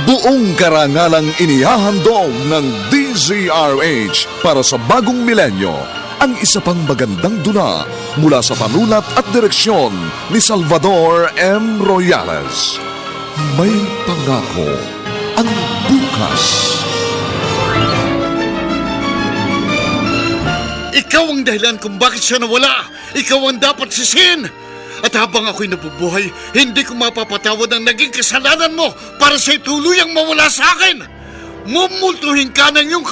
Buong karangalang inihahandog ng DZRH para sa bagong milenyo ang isa pang magandang dula mula sa panulat at direksyon ni Salvador M. Royales. May pangako ang bukas. Ikaw ang dahilan kung bakit siya nawala. Ikaw ang dapat sisihin. At habang ako'y nabubuhay, hindi ko mapapatawad ang naging kasalanan mo para siya'y tuluyang mawala sa akin. Mumultuhin ka ng iyong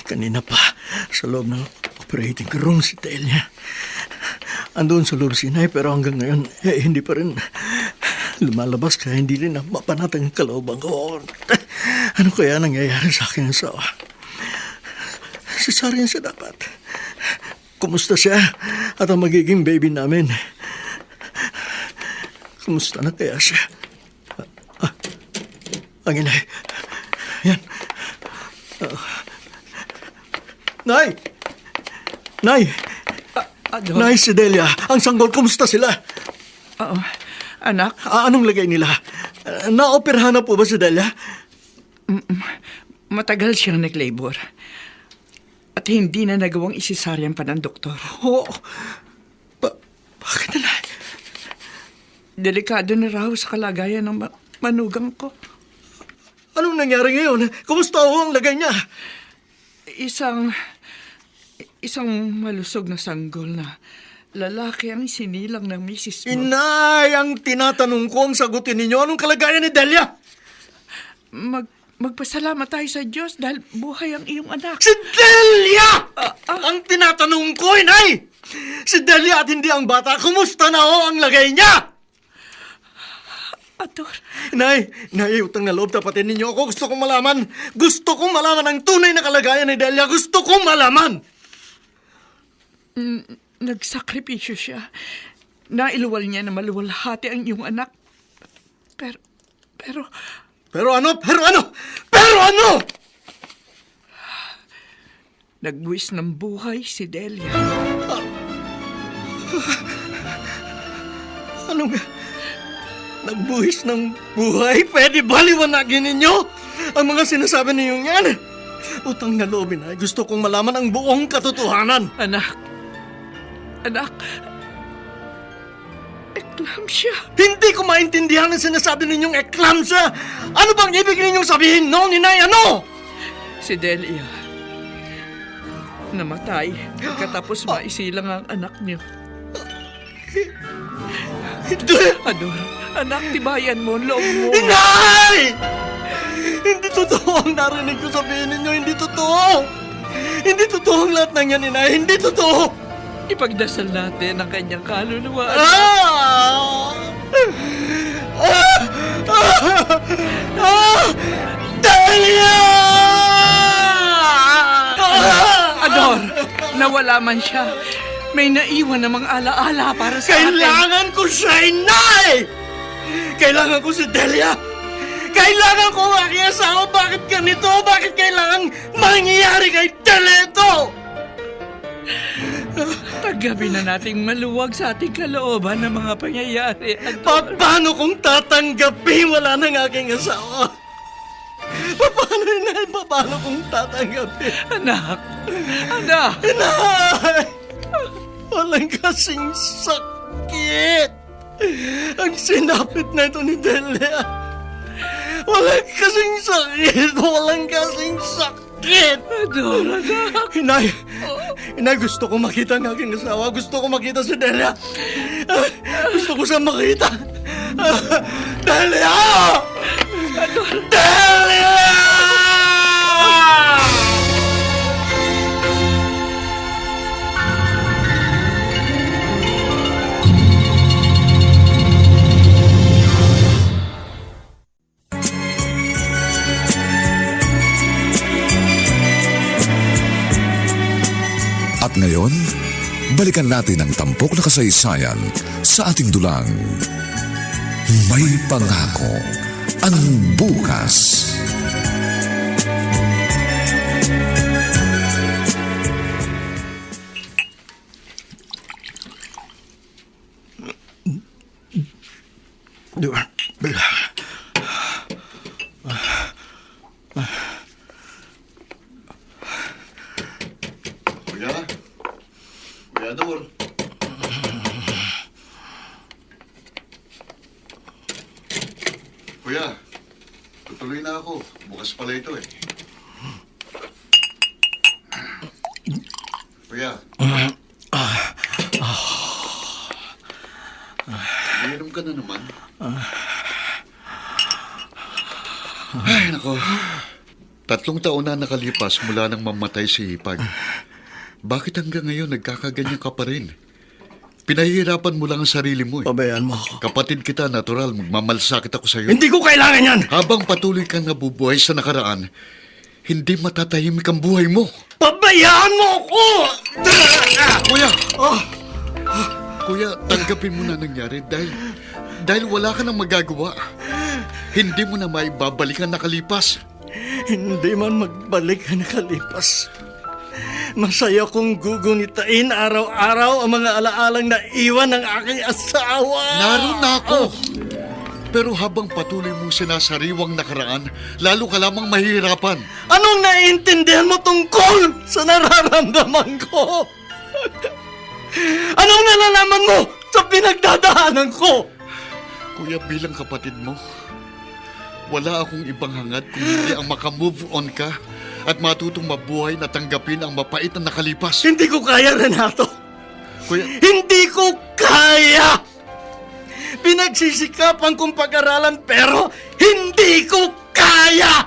Kanina pa, sa loob ng operating room si Delia. Andun sa loob si Nay, pero hanggang ngayon, hindi pa rin lumalabas kaya hindi rin na mapanatang kalooban ko. Ano kaya nangyayari sa akin sa asawa? Cesarean siya dapat. Kumusta siya at ang magiging baby namin? Kumusta na kaya siya? Ang inay. Yan. Nay! Nay! Nay, si Delia. Ang sanggol, kumusta sila? Anak? Anong lagay nila? Naoperahan na po ba si Delia? Matagal siyang nag-labor. At hindi na nagawang isisaryan pa ng doktor. Oo. Bakit na, Nay? Delikado na raw sa kalagayan ng manugang ko. Anong nangyari ngayon? Kumusta ho ang lagay niya? Isang malusog na sanggol na lalaki ang sinilang ng misis mo. Inay, ang tinatanong ko ang sagutin ninyo. Anong kalagayan ni Delia? Magpasalamat tayo sa Diyos dahil buhay ang iyong anak. Si Delia! Ang tinatanong ko, Inay! Si Delia at hindi ang bata. Kumusta na ho ang lagay niya? Ador. Nay, utang na loob, tapatin ninyo ako. Gusto kong malaman. Gusto kong malaman ang tunay na kalagayan ni Delia. Gusto kong malaman. Nagsakripisyo siya. Nailuwal niya na maluwalhati ang iyong anak. Pero ano? nagbuwis ng buhay si Delia. Anong nagbuhis ng buhay? Pwede ba liwanagin ninyo ang mga sinasabi ninyong yan? Utang na loob, Inay. Gusto kong malaman ang buong katotohanan. Anak, eclampsia. Hindi ko maintindihan ang sinasabi ninyong eclampsia. Ano bang ibig ninyong sabihin noon, Inay? Ano? Si Delia namatay pagkatapos maisilang ang anak niyo. Ador, anak, tibayan mo ang loob mo. Inay! Hindi totoo ang narinig ko sabihin ninyo. Hindi totoo. Hindi totoo ang lahat ng yan, Inay. Hindi totoo. Ipagdasal natin ang kanyang kaluluwa. Delia! Ador, nawala man siya. May naiwan namang alaala para sa atin. Kailangan ko siya, Inay! Kailangan ko si Delia! Kailangan ko ang aking asawa! Bakit ganito? Bakit kailangan mangyayari kay Delia ito? Tagabi na nating maluwag sa ating kalooban ng mga pangyayari. Ador. Paano kung tatanggapin wala ng aking asawa? Paano, Inay? Paano kung tatanggapin? Anak! Inay! Walang kasing sakit ang sinapit na ito ni Delia. Walang kasing sakit. Ador, anak! Inay, gusto ko makita ang aking asawa. Gusto ko makita si Delia. Gusto ko siya makita. Delia! Delia! At ngayon, balikan natin ang tampok na kasaysayan sa ating dulang. May pangako ang bukas. Tutuloy na ako. Bukas pala ito eh. Kuya. Iinom ka na naman. Ay, nako. 3 taon na nakalipas mula nang mamatay si Hipag. Bakit hanggang ngayon nagkakaganyan ka pa rin? Pinahihirapan mo lang ang sarili mo eh. Pabayaan mo ako. Kapatid kita, natural, magmamalasakit ako sa'yo. Hindi ko kailangan yan! Habang patuloy kang nabubuhay sa nakaraan, hindi matatahimik ang buhay mo. Pabayaan mo ako! Kuya! Kuya, tanggapin mo na nangyari dahil wala ka nang magagawa. Hindi mo na maibabalik ang nakalipas. Hindi man magbalik ang nakalipas. Masaya kong gugunitain araw-araw ang mga alaalang naiwan ng aking asawa. Naroon na ako. Pero habang patuloy mong sinasariwang nakaraan, lalo ka lamang mahihirapan. Anong naiintindihan mo tungkol sa nararamdaman ko? Anong nalalaman mo sa pinagdadaanan ko? Kuya, bilang kapatid mo, wala akong ibang hangad kung hindi ang makamove on ka at matutong mabuhay na tanggapin ang mapait na nakalipas. Hindi ko kaya, Renato. Kuya, Hindi ko kaya! Pinagsisikapan kong pag-aralan pero hindi ko kaya!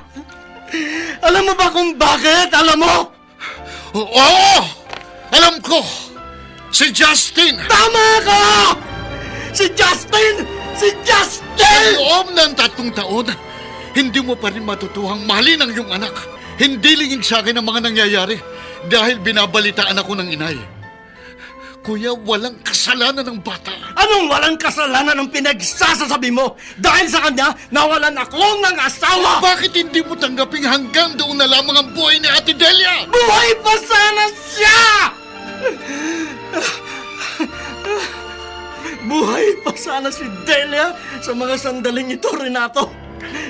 Alam mo ba kung bakit? Alam mo? oo! Alam ko! Si Justin! Tama ka! Si Justin! Si Sa Justin! loob ng 3 taon, hindi mo pa rin matutuhang mahalin ang iyong anak. Hindi lingid sa akin ang mga nangyayari dahil binabalitaan ako ng inay. Kuya, walang kasalanan ng bata. Anong walang kasalanan ng pinagsasasabi mo? Dahil sa kanya, nawalan ako ng asawa! Bakit hindi mo tanggaping hanggang doon na lamang ang buhay ni Ate Delia? Buhay pa sana siya! Buhay pa sana si Delia sa mga sandaling ito, Renato.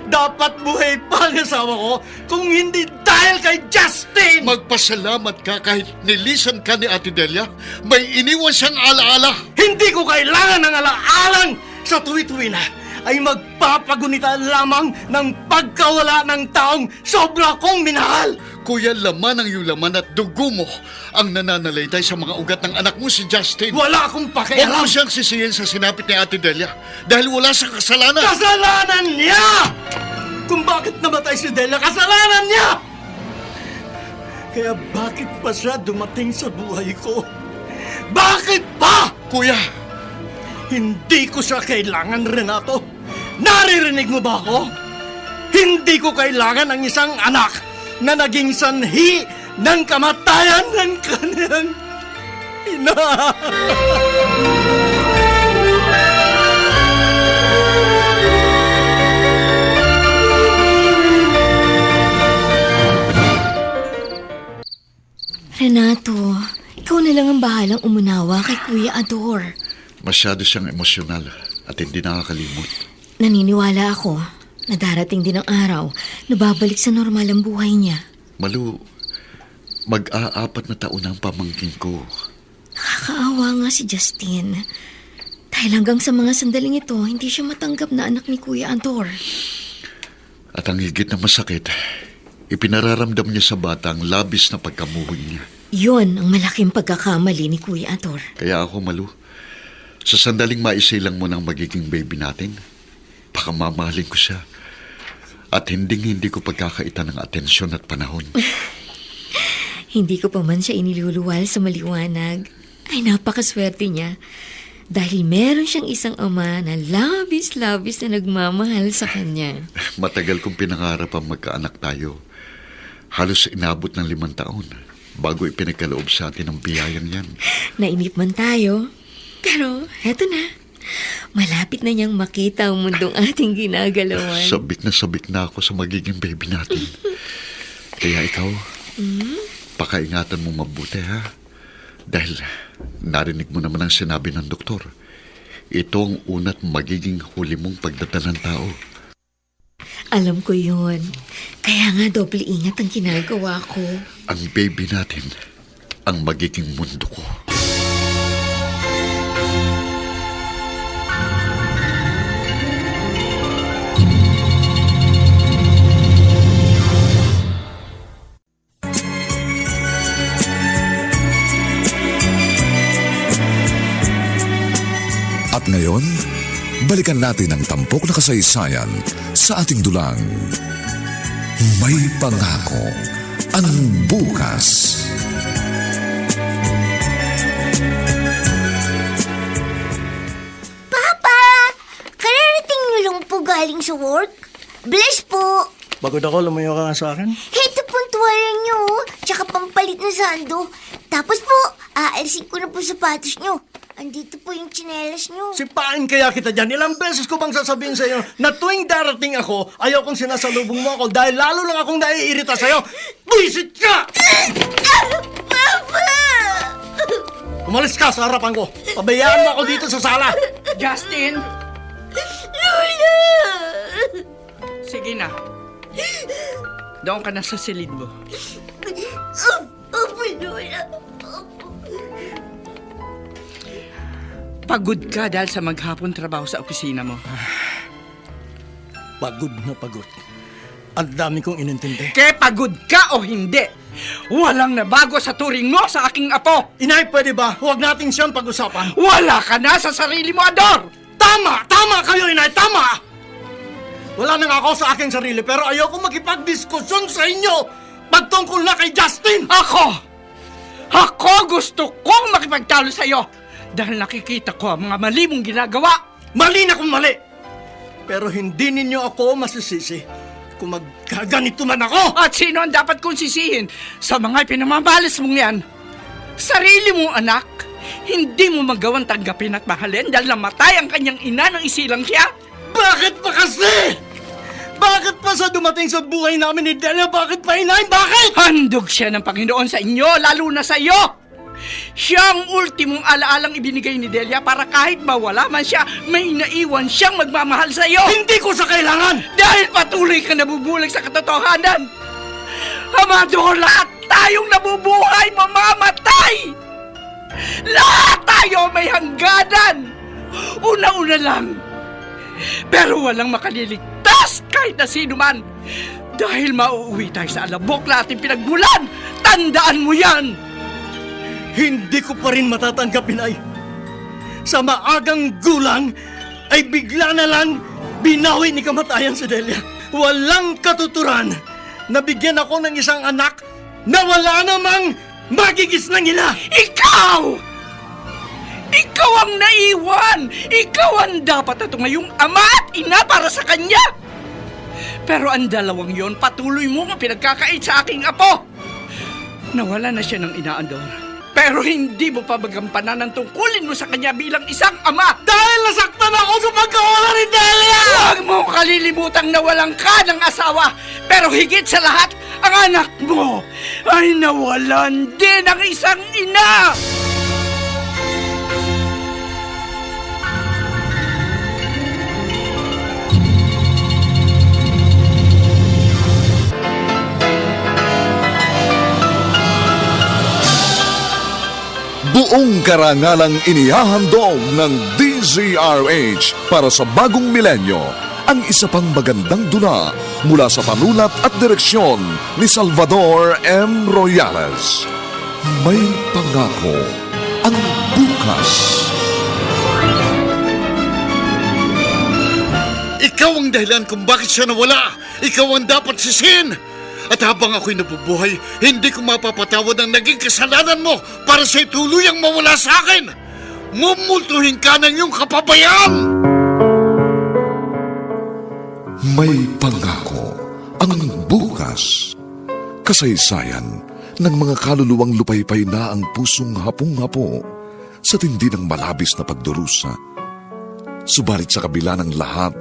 Dapat buhay pa ang asawa ko kung hindi dahil kay Justin! Magpasalamat ka kahit nilisan ka ni Ate Delia. May iniwan siyang alaala. Hindi ko kailangan ng alaalang sa tuwi-tuwi na ay magpapagunita lamang ng pagkawala ng taong sobra kong minahal. Kuya, laman ang iyong laman at dugo mo ang nananalaytay sa mga ugat ng anak mo si Justin. Wala akong Huwag pakialam. mo siyang sisihin sa sinapit ni Ate Delia dahil wala sa kasalanan. Kasalanan niya! Kung bakit namatay si Delia, kasalanan niya! Kaya bakit pa siya dumating sa buhay ko? Bakit pa? Kuya, Hindi ko siya kailangan, Renato. Naririnig mo ba ako? Hindi ko kailangan ang isang anak na naging sanhi ng kamatayan ng kanyang ina. Renato, ikaw na lang ang bahalang umunawa kay Kuya Ador. masyado siyang emosyonal at hindi nakakalimot. Naniniwala ako na darating din ang araw na babalik sa normal ang buhay niya. Malu, mag-4 na taon ang pamangkin ko. Nakakaawa nga si Justin. Dahil hanggang sa mga sandaling ito, hindi siya matanggap na anak ni Kuya Ador. At ang higit na masakit, ipinararamdam niya sa bata ang labis na pagkamuhoy niya. Yun ang malaking pagkakamali ni Kuya Ador. Kaya ako, Malu, sa sandaling maisilang mo ng magiging baby natin, baka mamahalin ko siya. At hindi ko pagkakaitan ng atensyon at panahon. Hindi ko pa man siya iniluluwal sa maliwanag. Ay, napakaswerte niya. Dahil meron siyang isang ama na labis-labis na nagmamahal sa kanya. Matagal kong pinangarap ang magkaanak tayo. Halos inabot ng 5 taon bago ipinagkaloob sa atin ang biyayang yan. Nainip man tayo. Pero heto na. Malapit na niyang makita ang mundong ating ginagalawan. Sabik na ako sa magiging baby natin. Kaya ikaw, pakaingatan mo mabuti, ha? Dahil narinig mo naman ang sinabi ng doktor. Ito ang una't magiging huli mong pagdadalang tao. Alam ko yun. Kaya nga doble ingat ang ginagawa ko. Ang baby natin, ang magiging mundo ko. balikan natin ang tampok na kasaysayan sa ating dulang. May pangako ang bukas. Papa! Kararating niyo lang po galing sa work? Bless po! Pagod ako, lumayo ka nga sa akin. Ito pong tuwala niyo, tsaka pampalit na sando. Tapos po, aalisin ko na po sapatos niyo. Andito po yung tsinelas niyo. Sipain kaya kita dyan. Ilang beses ko bang sasabihin sa'yo na tuwing darating ako, ayaw kong sinasalubong mo ako dahil lalo lang akong naiirita sa'yo. Buisit ka! Papa! Umalis ka sa harapan ko. Pabayaan mo ako dito sa sala. Justin, Lola! sige na. Doon ka na sa silid mo. Opo, Lola. Pagod ka dahil sa maghapon trabaho sa opisina mo. Pagod na pagod. Ang dami kong inintindi. Kaya pagod ka o hindi, walang nabago sa turing mo sa aking apo. Inay, pwede ba? Huwag natin siyang pag-usapan. Wala ka na sa sarili mo, Ador! Tama! Tama kayo, Inay! Tama! Wala na nga ako sa aking sarili pero ayoko makipag-diskusyon sa inyo pagtungkol na kay Justin! Ako gusto kong makipagtalo sa'yo dahil nakikita ko ang mga mali mong ginagawa. Mali na kung mali! Pero hindi ninyo ako masisisi kung magkaganito man ako! At sino ang dapat kong sisihin sa mga pinamamalas mong yan? Sarili mong anak, hindi mo magawang tanggapin at mahalin dahil namatay ang kanyang ina nang isilang siya? Bakit pa kasi? Bakit pa sa dumating sa buhay namin ni Delia? Bakit pa, Inay? Bakit? Handog siya ng Panginoon sa inyo, lalo na sa iyo! Siya ang ultimong alaalang ibinigay ni Delia para kahit mawala man siya, may naiwan siyang magmamahal sa iyo! Hindi ko sa kailangan! Dahil patuloy ka nabubulag sa katotohanan! Amador, lahat tayong nabubuhay, mamamatay! Lahat tayo may hangganan! Una-una lang, pero walang makaliligtas kahit na sino man. Dahil mauuwi tayo sa alabok na ating pinagmulan. Tandaan mo yan! Hindi ko pa rin matatanggap, Inay. Sa maagang gulang, ay bigla na lang binawi ni kamatayan si Delia. Walang katuturan na bigyan ako ng isang anak na wala namang magigis ng ina. Ikaw! Ikaw ang naiwan! Ikaw ang dapat na tungayong ama at ina para sa kanya! Pero ang dalawang yon, patuloy mo ang pinagkakait sa aking apo! Nawala na siya ng ina, Andor. Pero hindi mo pa magampanan ang tungkulin mo sa kanya bilang isang ama! Dahil nasaktan ako sa pagkawala ni Delia! Huwag mo kalilimutang nawalan ka ng asawa! Pero higit sa lahat, ang anak mo ay nawalan din ng isang ina! Buong karangalang inihahandog ng DZRH para sa bagong milenyo ang isa pang magandang dula mula sa panulat at direksyon ni Salvador M. Royales. May pangako ang bukas. Ikaw ang dahilan kung bakit siya nawala. Ikaw ang dapat sisihin. At habang ako'y nabubuhay, hindi ko mapapatawad ang naging kasalanan mo para sa'y tuluyang mawala sa akin. Mumultuhin ka ng iyong kapabayaan! May pangako ang bukas. Kasaysayan ng mga kaluluwang lupaypay na ang pusong hapong-hapo sa tindi ng malabis na pagdurusa. Subalit sa kabila ng lahat,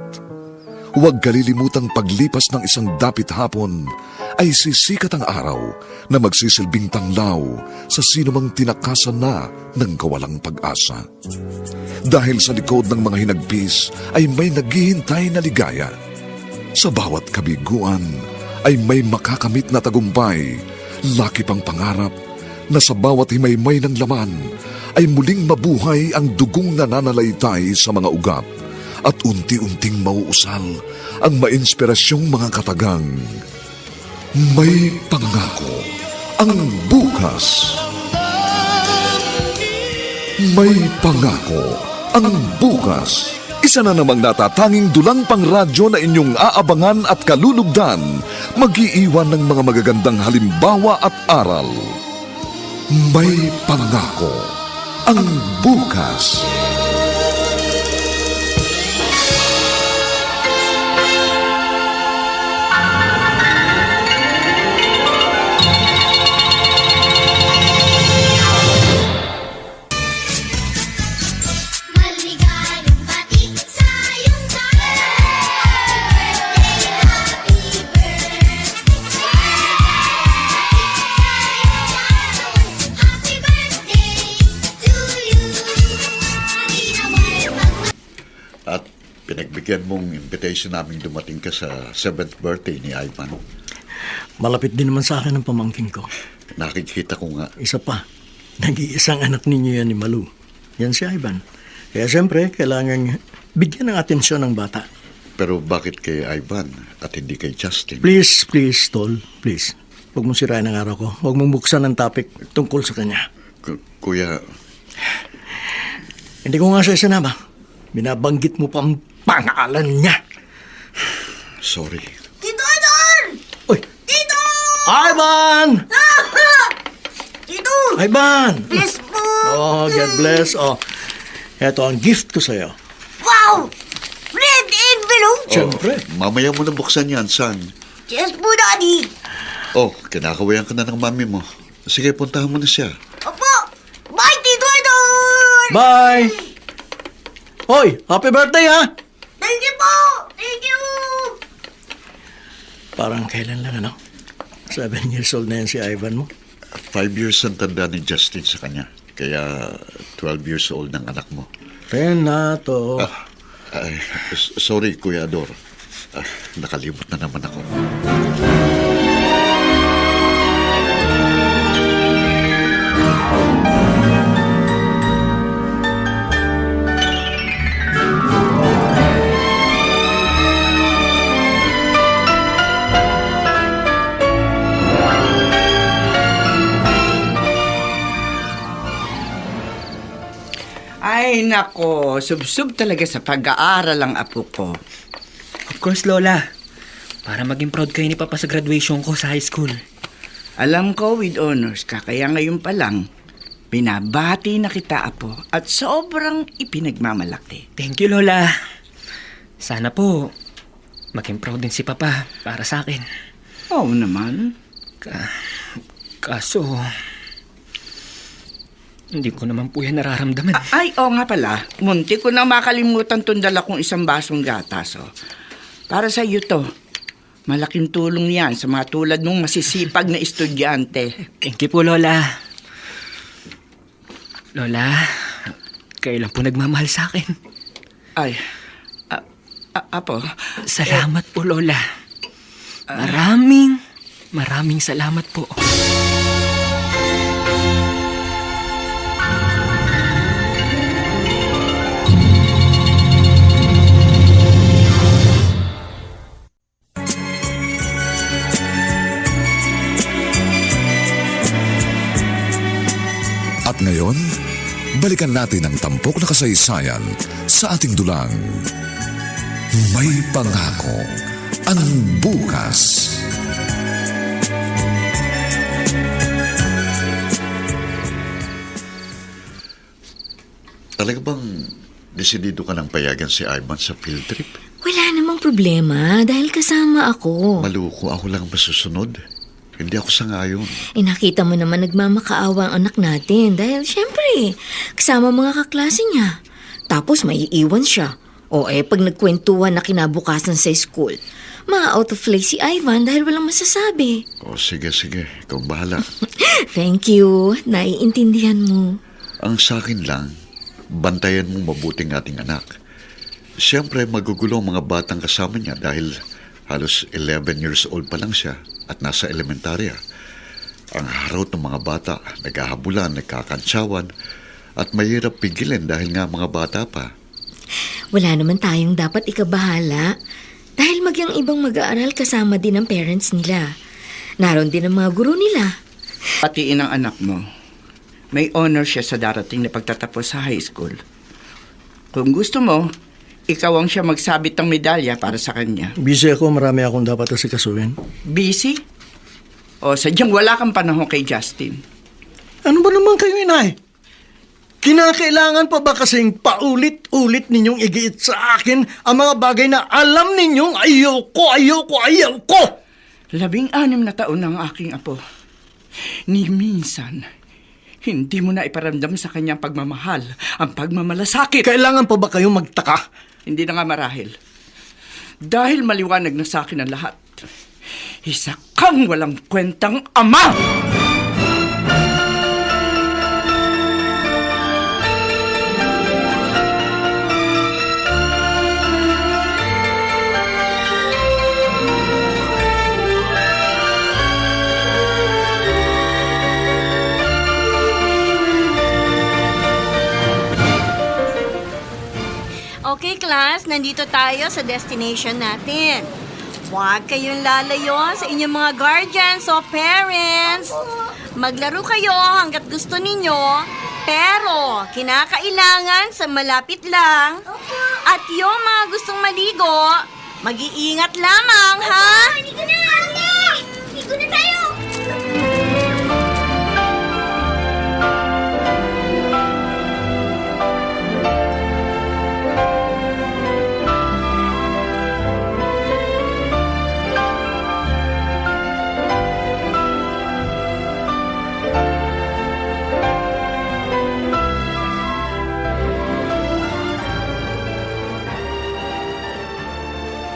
huwag kalilimutang paglipas ng isang dapit hapon ay sisikat ang araw na magsisilbing tanglaw sa sinumang tinakasan na ng kawalang pag-asa. Dahil sa likod ng mga hinagpis ay may naghihintay na ligaya. Sa bawat kabiguan ay may makakamit na tagumpay, laki pang pangarap na sa bawat himaymay ng laman ay muling mabuhay ang dugong nananalaytay sa mga ugat at unti-unting mauusal ang mainspirasyong mga katagang. May pangako ang bukas. May pangako ang bukas. isa na namang natatanging dulang pang radyo na inyong aabangan at kalulugdan, mag-iiwan ng mga magagandang halimbawa at aral. May pangako ang bukas. Maligayang bati sa iyong Happy birthday to you. At pinagbigyan mong invitation namin dumating ka sa 7th birthday ni Ivan. Malapit din naman sa akin ang pamangkin ko. Nakikita ko nga. Isa pa, nag-iisang anak ninyo yan ni Malu. Yan si Ivan. Kaya siyempre, kailangan bigyan ng atensyon ng bata. Pero bakit kay Ivan at hindi kay Justin? Please, Tol. Please. Huwag mong sirain ang araw ko. Huwag mong buksan ang topic tungkol sa kanya. Kuya, Hindi ko nga siya sinama. Binabanggit mo pa ang pangalan niya. sorry. Tito Idol! Uy! Tito! Ivan! Tito! Ivan! Bless po! Oh, God bless. Oh, eto ang gift ko sa'yo. Wow! Red envelope! Siyempre. Mamaya mo na buksan yan, son. Yes po, Daddy! Oh, kinakawayan ka na ng mami mo. Sige, puntahan mo na siya. Opo! Bye, Tito Idol! Bye! Hoy, happy birthday ha! Thank you po! Thank you! Parang kailan lang ano? 7 years old na yan si Ivan mo. 5 years ang tanda ni Justin sa kanya. Kaya 12 years old ng anak mo. Renato. Ay, sorry, Kuya Ador. Nakalimot na naman ako. Ay, nako. Subsub talaga sa pag-aaral ang apo ko. Of course, Lola. Para maging proud kayo ni Papa sa graduation ko sa high school. Alam ko with honors ka, kaya ngayon pa lang, binabati na kita, apo, at sobrang ipinagmamalaki. Thank you, Lola. Sana po, maging proud din si Papa para sa akin. Oo naman. Kaso, hindi ko naman po yan nararamdaman. Ay, oo nga pala. Munti ko na makalimutan tong dala kong isang basong gatas. Oh. Para sa iyo to. Malaking tulong yan sa mga tulad mong masisipag na estudyante. Thank you po, Lola. Lola, kayo lang po nagmamahal sa akin. Ay, apo. Salamat po, Lola. Maraming salamat po. At ngayon, balikan natin ang tampok na kasaysayan sa ating dulang. May pangako ang bukas. Talaga bang desidido ka ng payagan si Ivan sa field trip? Wala namang problema dahil kasama ako. Maluko, ako lang masusunod. Hindi ako sangayon. Nakita mo naman nagmamakaawa ang anak natin dahil syempre, kasama mga kaklase niya. Tapos may iiwan siya. O pag nagkwentuhan na kinabukasan sa school, ma-out of place si Ivan dahil walang masasabi. O sige, ikaw ang bahala. Thank you. Naiintindihan mo. Ang sakin lang, bantayan mong mabuting ating anak. Siyempre, magugulo ang mga batang kasama niya dahil halos 11 years old pa lang siya at nasa elementarya. Ang harot ng mga bata, naghahabulan, nagkakantsawan, at mahirap pigilin dahil nga mga bata pa. Wala naman tayong dapat ikabahala dahil magyang ibang mag-aaral kasama din ang parents nila. Naroon din ang mga guro nila. Patiin ang anak mo. May honor siya sa darating na pagtatapos sa high school. Kung gusto mo, ikaw ang siya magsabit ng medalya para sa kanya. Busy ako, marami akong dapat asikasuhin. Busy? O sadyang wala kang panahon kay Justin. Ano ba naman kayo, inay? Kinakailangan pa ba kasing paulit-ulit ninyong igiit sa akin ang mga bagay na alam ninyong ayoko? 16 na taon ang aking apo. Ni minsan, hindi mo na iparamdam sa kanyang pagmamahal, ang pagmamalasakit. Kailangan pa ba kayong magtaka? Hindi na nga marahil. Dahil maliwanag na sa akin ang lahat. Isa kang walang kwentang ama! Okay, class, nandito tayo sa destination natin. Huwag kayong lalayo sa inyong mga guardians o parents. Maglaro kayo hanggat gusto ninyo, pero kinakailangan sa malapit lang. At yung mga gustong maligo, mag-iingat lamang, ha? Hindi ko na! Hindi ko na tayo!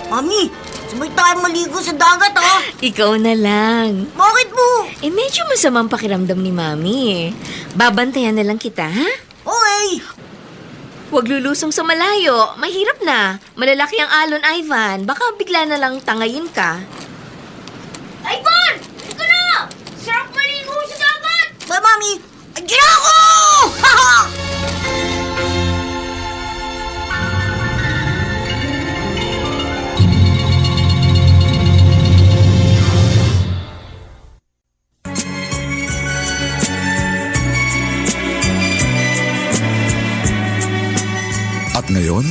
Mami, sabay tayo maligo sa dagat, ha? Ikaw na lang. Bakit po? Medyo masamang pakiramdam ni Mami. Babantayan na lang kita, ha? Okay. Huwag lulusong sa malayo. Mahirap na. Malalaki ang alon, Ivan. Baka bigla na lang tangayin ka. Ivan! Ito na! Sarap maligo sa dagat! Ba, Mami? Andiyan ako! At ngayon,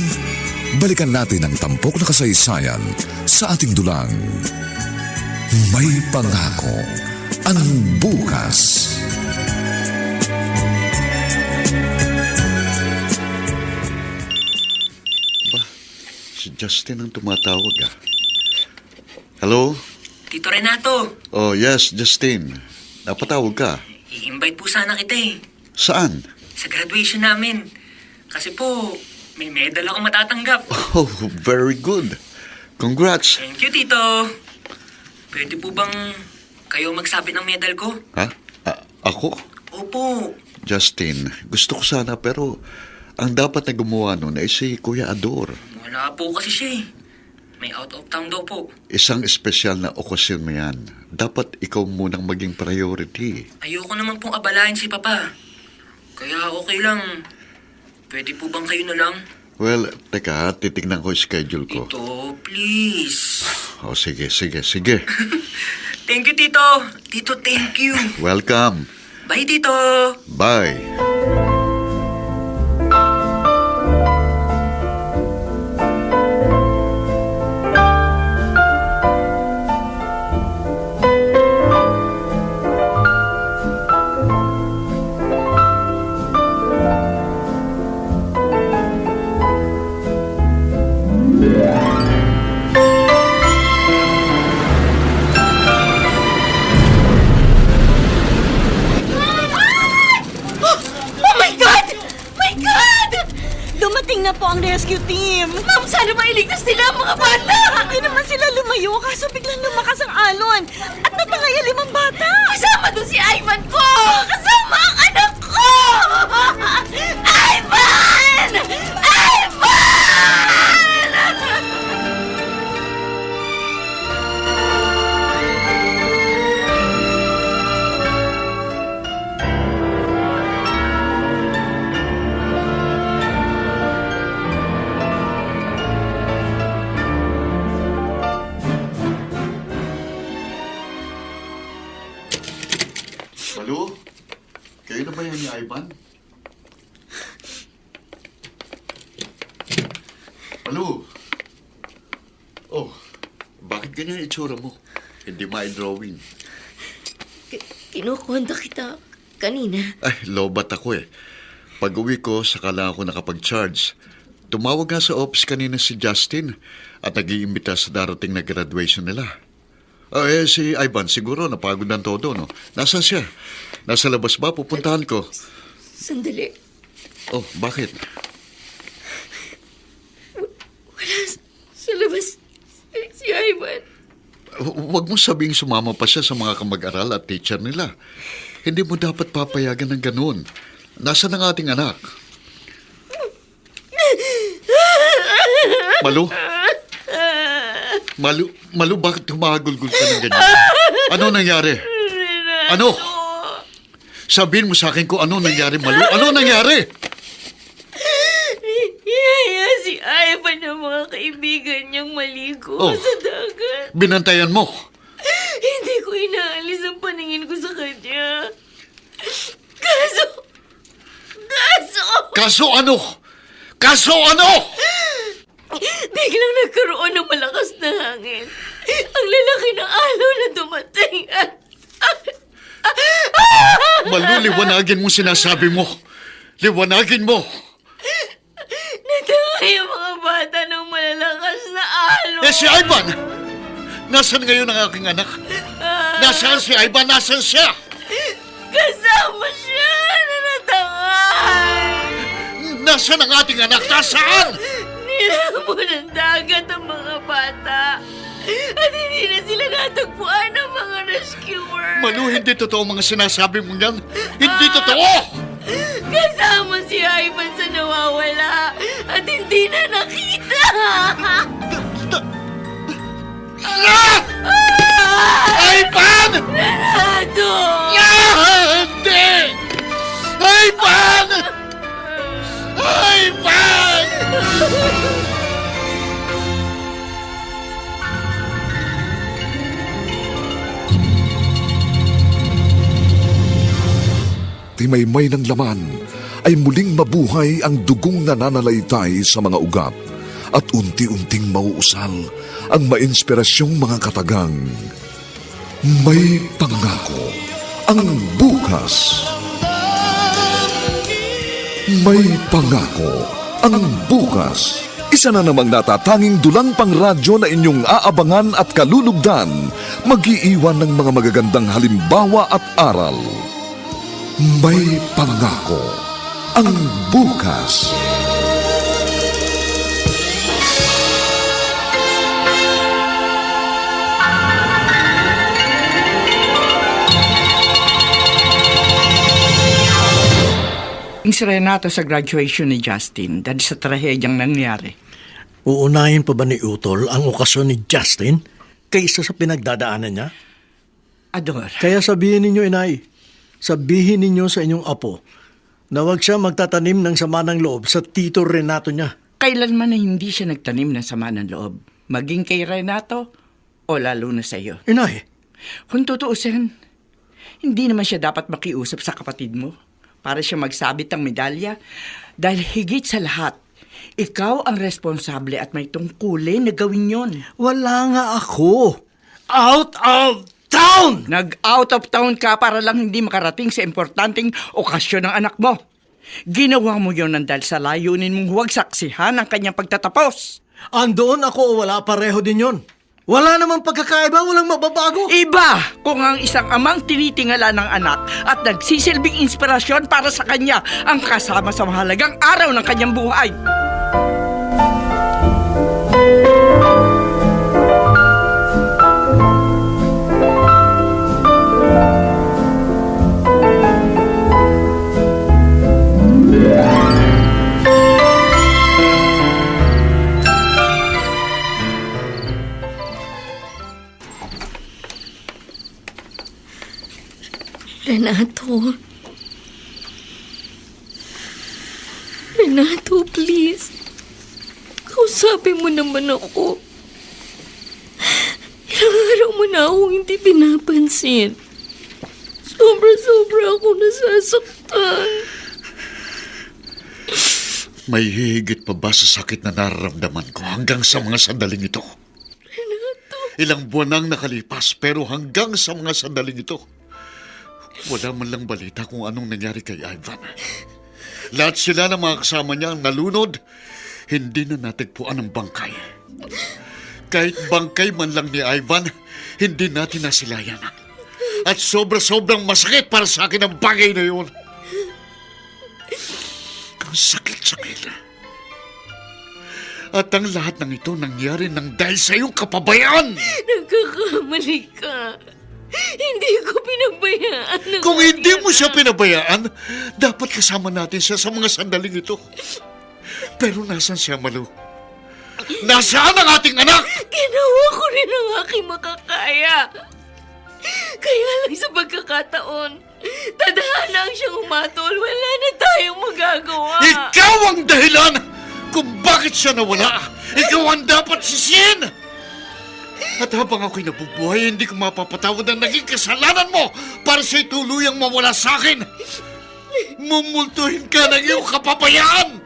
balikan natin ang tampok na kasaysayan sa ating dulang. May pangako ang bukas. Si Justin ang tumatawag, ah. Hello? Tito Renato, Oh, yes, Justin. Napatawag ka. i-invite po sana kita eh. Saan? Sa graduation namin. Kasi po, may medal akong matatanggap. Oh, very good. Congrats. Thank you, Tito. Pwede po bang kayo magsabit ng medal ko? Ha? Ako? Opo. Justin, gusto ko sana pero ang dapat na gumawa nun ay si Kuya Ador. Wala po kasi siya eh. May out of town daw po. Isang espesyal na okasyon mo yan. Dapat ikaw munang maging priority. Ayoko naman pong abalahin si Papa. Kaya okay lang. Pwede po bang kayo na lang? Well, teka, titignan ko yung schedule ko. Tito, please. Oh, sige. Thank you, Tito. Tito, thank you. Welcome. Bye, Tito. Bye. Dumating na po ang rescue team. Ma'am, sana mailigtas nila ang mga bata! Hindi naman sila lumayo kaso biglang lumakas ang alon. At natangay ang 5 bata. Kasama doon si Ivan ko! Kasama ang anak ko! Ivan! Ivan! Hello? Kayo na ba yan ni Ivan? Hello? Malu. Oh, bakit ganyan itsura mo? Hindi ma-drawing. Kinukwenta kita kanina. Ay, lobat ako eh. Pag-uwi ko, saka lang ako nakapag-charge. Tumawag nga sa office kanina si Justin at nag-iimbita sa darating na graduation nila. Si Ivan, siguro napagod ng todo, no? Nasaan siya? Nasa labas ba? Pupuntahan ko. Sandali. Oh, bakit? Wala sa labas si Ivan. Huwag mo sabing sumama pa siya sa mga kamag-aral at teacher nila. Hindi mo dapat papayagan ng ganun. Nasaan ang ating anak? Malu, bakit humahagulgul ka ng ganyan? Ano nangyari? Ano? Sabihin mo sa akin kung ano nangyari, Malu. Ano nangyari? Yaya si Ivan ng mga kaibigan niyang maligo sa dagat. Binantayan mo. Hindi ko inaalis ang paningin ko sa kanya. Kaso ano? Kaso ano? Biglang nagkaroon ng malakas na hangin. Ang lalaki ng alaw na dumating at... Malu, liwanagin mo sinasabi mo. Liwanagin mo. Natangay ang mga bata ng malalakas na alaw. Si Ivan! Nasaan ngayon ang aking anak? Nasaan si Ivan? Nasaan siya? Kasama siya na natangay. Nasaan ang ating anak? Nasaan? Nilamon ng dagat ang mga bata. At hindi na sila natagpuan ng mga rescuer. Malu, hindi totoo mga sinasabi mo yan. Hindi totoo! Kasama si Ivan sa nawawala at hindi na nakita. Ivan! Renato! Hindi! Ivan! Ivan! Timaymay ng laman ay muling mabuhay ang dugong nananalaytay sa mga ugat at unti-unting mauusal ang mainspirasyong mga katagang. May pangako ang bukas. May pangako ang bukas. Isa na namang natatanging dulang pangradyo na inyong aabangan at kalulugdan, mag-iiwan ng mga magagandang halimbawa at aral. May pangako ang bukas. Si Renato sa graduation ni Justin dahil sa trahedyang nangyari. Uunahin pa ba ni Utol ang okasyon ni Justin kaysa sa pinagdadaanan niya? Ador, Kaya sabihin ninyo, inay, sabihin ninyo sa inyong apo na huwag siya magtatanim ng sama ng loob sa tito Renato niya. kailanman na hindi siya nagtanim ng sama ng loob, maging kay Renato o lalo na sa iyo. Inay, Kung tutuusin, hindi naman siya dapat makiusap sa kapatid mo para siya magsabit ng medalya dahil higit sa lahat, ikaw ang responsable at may tungkulin na gawin yon. wala nga ako. Out of town! Nag-out of town ka para lang hindi makarating sa importanteng okasyon ng anak mo. Ginawa mo yon dahil sa layunin mong huwag saksihan ang kanyang pagtatapos. Andoon ako o wala, pareho din yon. Wala namang pagkakaiba, walang mababago. Iba kung ang isang amang tinitingala ng anak at nagsisilbing inspirasyon para sa kanya ang kasama sa mahalagang araw ng kanyang buhay. Renato, please. Kausapin mo naman ako. Ilang araw mo na akong hindi pinapansin. Sobra-sobra ako nasasaktan. May hihigit pa ba sa sakit na nararamdaman ko hanggang sa mga sandaling ito? Ilang buwan nang nakalipas pero hanggang sa mga sandaling ito, wala man lang balita kung anong nangyari kay Ivan. Lahat sila ng mga kasama niya ang nalunod, hindi na natagpuan ang bangkay. Kahit bangkay man lang ni Ivan, hindi natin nasilayan. At sobrang masakit para sa akin ang bagay na yun. Ang sakit-sakit. At ang lahat ng ito nangyari nang dahil sa iyong kapabayaan. Nagkakamali ka. Hindi ko pinabayaan. Kung hindi mo siya pinabayaan, dapat kasama natin siya sa mga sandaling ito. Pero nasan siya, Malu? Nasaan ang ating anak? Ginawa ko rin ang aking makakaya. Kaya lang sa pagkakataon, tadhana ang siyang umatol. Wala na tayong magagawa. Ikaw ang dahilan kung bakit siya nawala. Ikaw ang dapat sisihin. At habang ako'y nabubuhay, hindi ko mapapatawad ang naging kasalanan mo para siya'y tuluyang mawala sa akin. Mumultuhin ka ng iyong kapabayaan.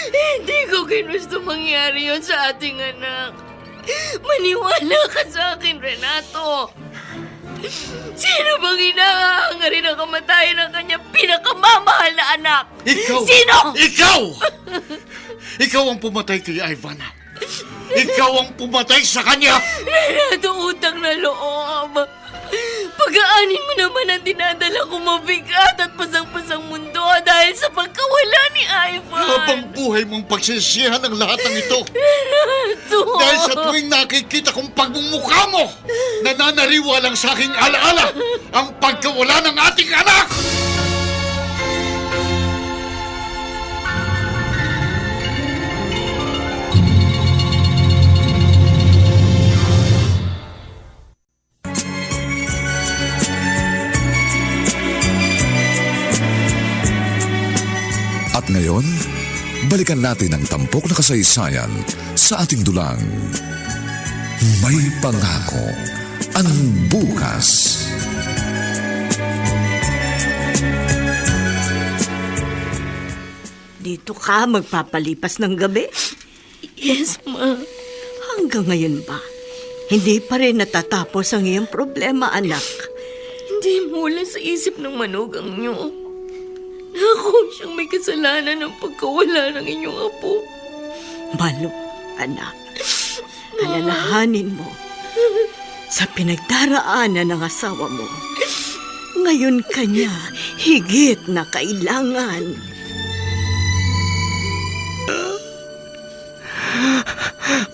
Hindi ko ginusto mangyari yon sa ating anak. Maniwala ka sa akin, Renato. Sino bang inahangarin ang kamatayan ng kanyang pinakamamahal na anak? Ikaw! Sino? Ikaw! Ikaw ang pumatay kay Ivan. Ikaw ang pumatay sa kanya! Renato, utang na loob. Pag-aanin mo naman ang dinadala ko mabigat at pasang-pasang mundo dahil sa pagkawala ni Ivan. Habang buhay mong pagsisihan ang lahat ng ito. Renato! Dahil sa tuwing nakikita kong pagmumukha mo, nananariwa lang sa aking alaala ang pagkawala ng ating anak! At ngayon, balikan natin ang tampok na kasaysayan sa ating dulang. May pangako ang bukas. Dito ka magpapalipas ng gabi? Yes, Ma. Hanggang ngayon ba? Hindi pa rin natatapos ang iyong problema, anak. Hindi mula sa isip ng manugang niyo na ako siyang may kasalanan ng pagkawala ng inyong apo. Malu, anak. Alalahanin mo. Sa pinagdaraanan ng asawa mo, ngayon kanya higit na kailangan.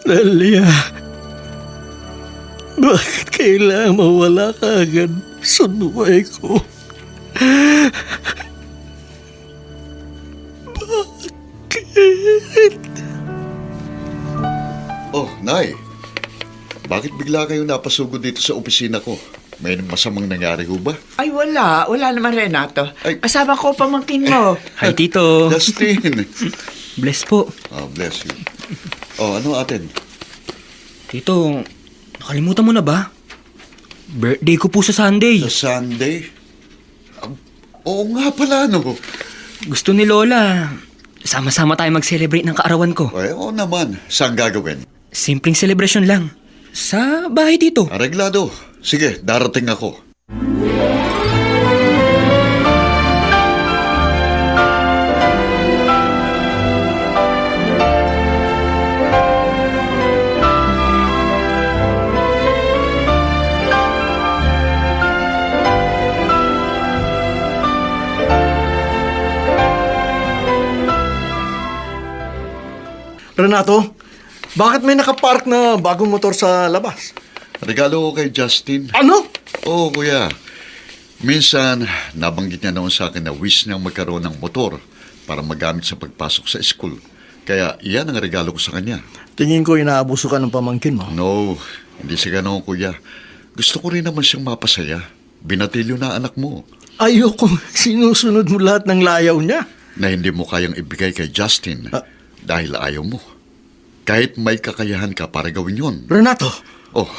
Dalia, bakit kailangan mawala ka agad sa buhay ko? Oh, Nay. Bakit bigla kayo napasugod dito sa opisina ko? May masamang nangyari ho ba? Ay, wala. Wala naman, Renato. Ay. Kasama ko pamangkin mo. Hi, Tito. Justin. Bless po. Oh, bless you. Oh, ano atin? Tito, nakalimutan mo na ba? Birthday ko po sa Sunday. Sa Sunday? Oo nga pala, no? Gusto ni Lola, sama-sama tayo mag-celebrate ng kaarawan ko. Ay, oo naman. Saan gagawin? Simpleng celebration lang. Sa bahay dito. Areglado. Sige, darating ako. Renato, bakit may nakapark na bagong motor sa labas? Regalo ko kay Justin. Ano? Oo, kuya. Minsan, nabanggit niya noon sa akin na wish niyang magkaroon ng motor para magamit sa pagpasok sa school. Kaya iyan ang regalo ko sa kanya. Tingin ko inaabuso ka ng pamangkin mo. No, hindi siya ganoon, kuya. Gusto ko rin naman siyang mapasaya. Binatilyo na anak mo Ayoko, sinusunod mo lahat ng layaw niya. na hindi mo kayang ibigay kay Justin dahil ayaw mo. Kahit may kakayahan ka para gawin yon. Renato! Oh,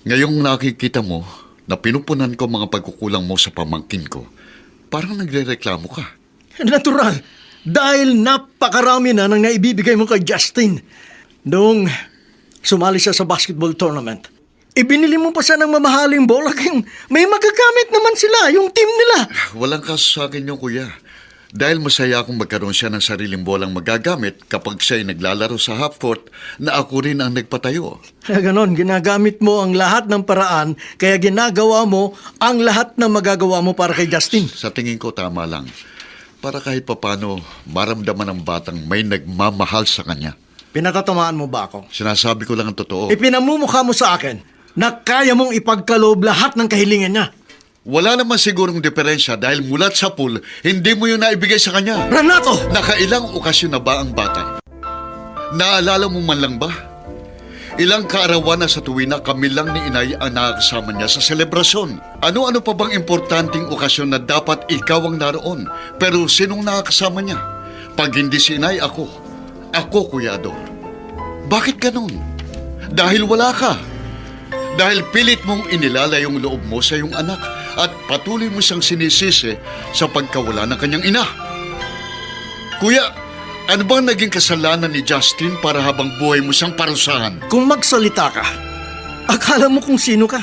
ngayong nakikita mo na pinupunan ko mga pagkukulang mo sa pamangkin ko, parang nagre-reklamo ka. Natural. Dahil napakarami na nang naibibigay mo kay Justin. Noong sumali siya sa basketball tournament, ibinili mo pa siya ng mamahaling bola kaya may magagamit naman sila, yung team nila. Walang kaso sa akin yung kuya. Dahil masaya akong magkaroon siya ng sariling bolang magagamit kapag siya'y naglalaro sa half court na ako rin ang nagpatayo. Kaya ganon, ginagamit mo ang lahat ng paraan, kaya ginagawa mo ang lahat ng magagawa mo para kay Justin. Sa tingin ko tama lang. Para kahit papano maramdaman ng batang may nagmamahal sa kanya. Pinatatamaan mo ba ako? Sinasabi ko lang ang totoo. Ipinamumukha mo sa akin na kaya mong ipagkaloob lahat ng kahilingan niya. Wala naman sigurong diferensya dahil mulat sa pool, hindi mo yun naibigay sa kanya. Renato! Nakailang okasyon na ba ang bata? Naalala mo man lang ba? Ilang kaarawan na sa tuwi na kami lang ni inay ang nakakasama niya sa selebrasyon. Ano-ano pa bang importanteng okasyon na dapat ikaw ang naroon? Pero sinong nakakasama niya? Pag hindi si inay, ako. Ako, Kuya Ador. Bakit ganun? Dahil wala ka. Dahil pilit mong inilala yung loob mo sa iyong anak at patuloy mo siyang sinisisi sa pagkawala ng kanyang ina. Kuya, ano bang naging kasalanan ni Justin para habang buhay mo siyang parusahan? Kung magsalita ka, akala mo kung sino ka?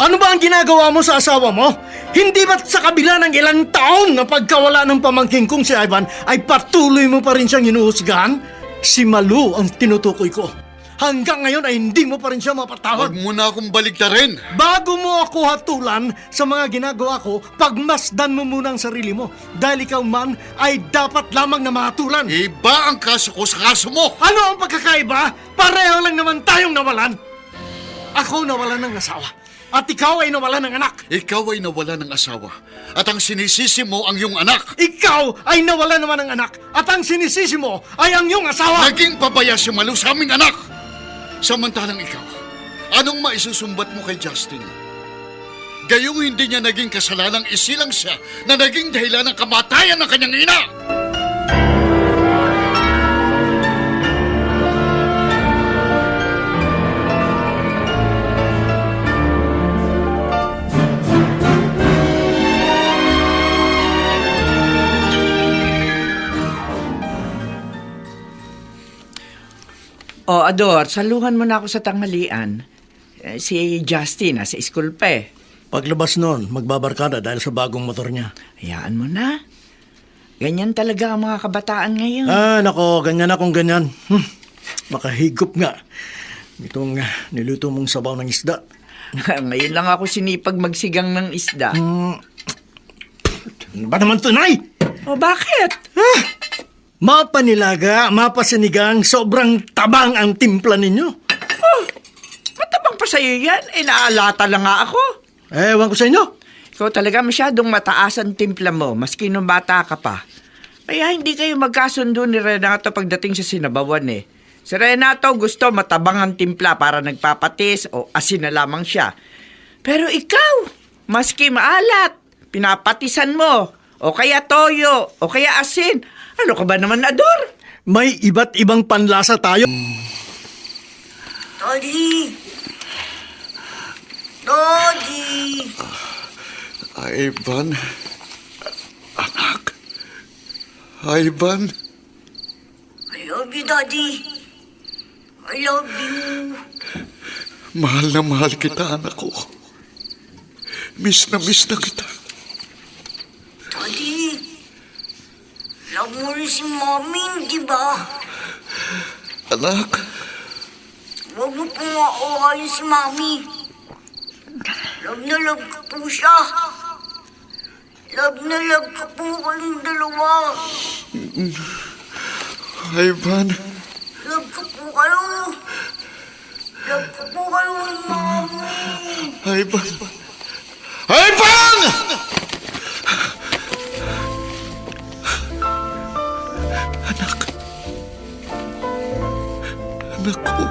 Ano ba ang ginagawa mo sa asawa mo? Hindi ba't sa kabila ng ilang taon na pagkawala ng pamangking kong si Ivan ay patuloy mo pa rin siyang inuhusgahan? Si Malu ang tinutukoy ko. Hanggang ngayon ay hindi mo pa rin siya mapatawad. Huwag mo na akong baliktarin. Bago mo ako hatulan sa mga ginagawa ko, pagmasdan mo muna ang sarili mo. Dahil ikaw man ay dapat lamang na mahatulan. Iba ang kaso ko sa kaso mo. Ano ang pagkakaiba? Pareho lang naman tayong nawalan. Ako nawalan ng asawa. At ikaw ay nawalan ng anak. Ikaw ay nawala ng asawa. At ang sinisisi mo ang iyong anak. Ikaw ay nawalan naman ng anak. At ang sinisisi mo ay ang iyong asawa. Naging pabaya si Malu sa aming anak. Samantalang ikaw, anong maisusumbat mo kay Justin? Gayong hindi niya naging kasalanang isilang siya na naging dahilan ng kamatayan ng kanyang ina. O, Ador, saluhan mo na ako sa tanghalian. Si Justin, nasa school pa eh. Paglabas noon, magbabarkada dahil sa bagong motor niya. Hayaan mo na. Ganyan talaga ang mga kabataan ngayon. Nako, ganyan akong ganyan. Makahigop nga. Itong niluto mong sabaw ng isda. Ngayon lang ako sinipag magsigang ng isda. Ano ba naman tunay? O, bakit? Mapanilaga, mapasinigang, sobrang tabang ang timpla ninyo. Oh, matabang pa sa'yo yan. Naalata lang nga ako. Ewan ko sa inyo. Ikaw talaga masyadong mataas ang timpla mo, maski nung bata ka pa. Kaya hindi kayo magkasundo ni Renato pagdating sa sinabawan eh. Si Renato gusto matabang ang timpla para nagpapatis o asin na lamang siya. Pero ikaw, maski maalat, pinapatisan mo. O kaya toyo, o kaya asin. Ano ka ba naman, Ador? May iba't ibang panlasa tayo. Daddy! Daddy! Ivan, anak. Ivan. I love you, Daddy. I love you. Mahal na mahal kita, anak ko. Miss na kita. Daddy, love mo rin si Mommy, di ba? Anak, Huwag mo pong aawayin si Mommy. Love na love ko po siya. Love na love ko po kayong dalawa. Ivan. Love ko po kayo. Love ko po kayo ni Mommy. Ivan! Ivan! Anak. Anak ko.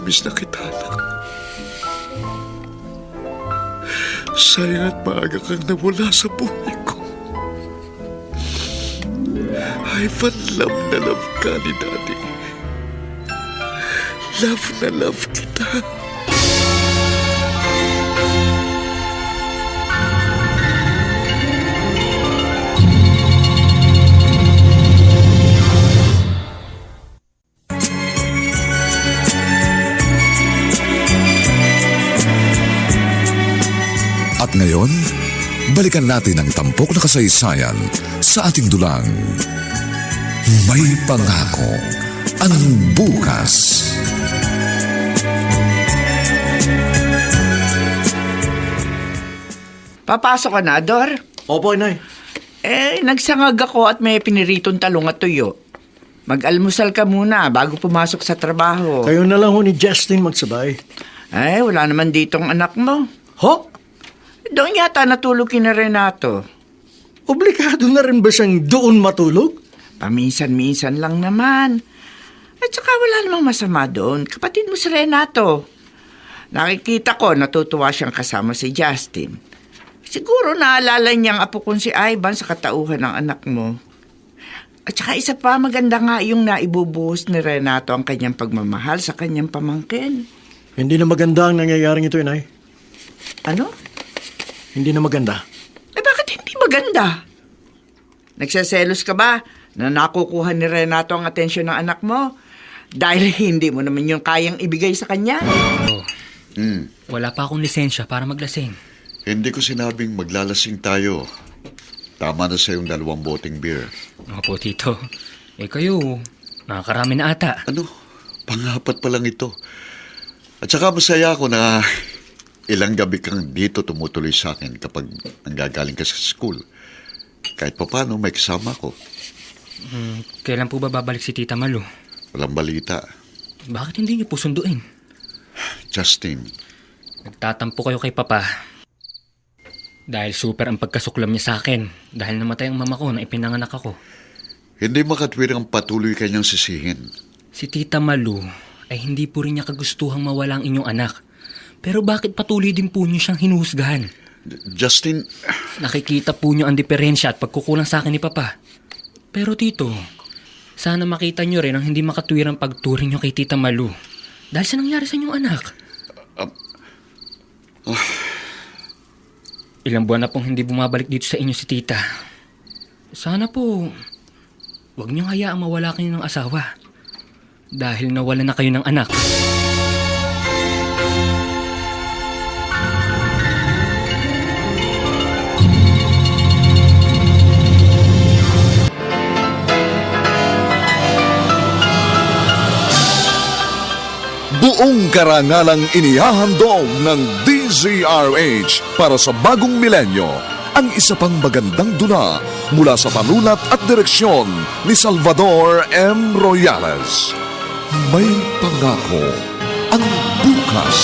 Miss na kita, anak. Sayang at maaga kang nawala sa buhay ko. Ivan, love na love ka ni Daddy. Love na love kita. ngayon, balikan natin ang tampok na kasaysayan sa ating dulang. May pangako ang bukas. Papasok ka na, Dor? Opo, Inay. Nagsangag ako at may piniritong talong at tuyo. Mag-almusal ka muna bago pumasok sa trabaho. Kayo na lang ho ni Justin magsabay. Wala naman ditong anak mo. Ho? Doon yata natulog kina Renato. Obligado na rin ba siyang doon matulog? Paminsan-minsan lang naman. At saka wala namang masama doon. Kapatid mo si Renato. Nakikita ko natutuwa siyang kasama si Justin. Siguro naalala niyang apo kong si Ivan sa katauhan ng anak mo. At saka isa pa, maganda nga yung naibubuhos ni Renato ang kanyang pagmamahal sa kanyang pamangkin. Hindi na maganda ang nangyayaring ito, Inay. Ano? Hindi na maganda. Bakit hindi maganda? Nagsaselos ka ba na nakukuha ni Renato ang atensyon ng anak mo? Dahil hindi mo naman yung kayang ibigay sa kanya. Wala pa akong lisensya para maglasing. Hindi ko sinabing maglalasing tayo. Tama na sa yung 2 boteng beer. Opo, Tito. Kayo, nakakarami na ata. Ano? Pang-4 pa lang ito. At saka masaya ako na ilang gabi kang dito tumutuloy sa akin kapag nanggagaling ka sa school. Kahit pa paano, may kasama ko. Kailan po ba babalik si Tita Malu? Walang balita. Bakit hindi niyo po sunduin? Justin, Nagtatampo kayo kay Papa. Dahil super ang pagkasuklam niya sa akin. Dahil namatay ang mama ko na ipinanganak ako. hindi makatwir ang patuloy kanyang sisihin. Si Tita Malu ay hindi po rin niya kagustuhang mawala ang inyong anak. Pero bakit patuloy din po niyo siyang hinuhusgahan? Justin, Nakikita po niyo ang diferensya at pagkukulang sa akin ni Papa. Pero Tito, sana makita niyo rin ang hindi makatwirang pagturing niyo kay Tita Malu. Dahil sa nangyari sa inyong anak. Ilang buwan na pong hindi bumabalik dito sa inyo si Tita. Sana po, huwag niyong hayaang mawala kayo ng asawa. Dahil nawala na kayo ng anak. Buong karangalang inihahandog ng DZRH para sa bagong milenyo ang isa pang magandang dula mula sa panulat at direksyon ni Salvador M. Royales. May pangako ang bukas.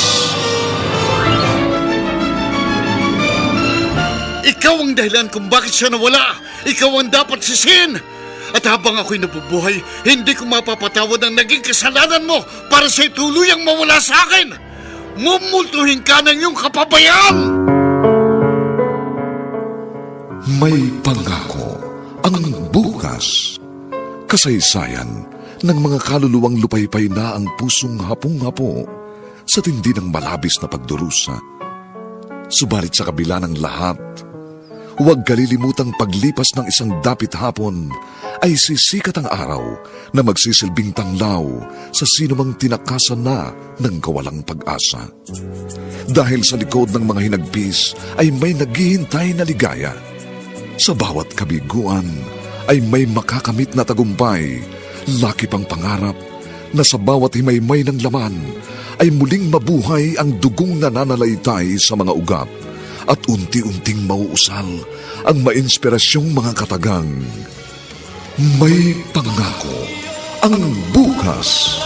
ikaw ang dahilan kung bakit siya nawala. Ikaw ang dapat sisihin. At habang ako'y nabubuhay, hindi ko mapapatawad ang naging kasalanan mo para sa'y tuluyang mawala sa akin. Mumultuhin ka ng iyong kapabayaan! May pangako ang bukas. Kasaysayan ng mga kaluluwang lupaypay na ang pusong hapong-hapo sa tindi ng malabis na pagdurusa. Subalit sa kabila ng lahat, huwag kalilimutang paglipas ng isang dapit hapon ay sisikat ang araw na magsisilbing tanglaw sa sinumang tinakasan na ng kawalang pag-asa. Dahil sa likod ng mga hinagpis ay may naghihintay na ligaya. Sa bawat kabiguan ay may makakamit na tagumpay, laki pang pangarap na sa bawat himaymay ng laman ay muling mabuhay ang dugong nananalaytay sa mga ugat at unti-unting mauusal ang mainspirasyong mga katagang. May pangako ang bukas.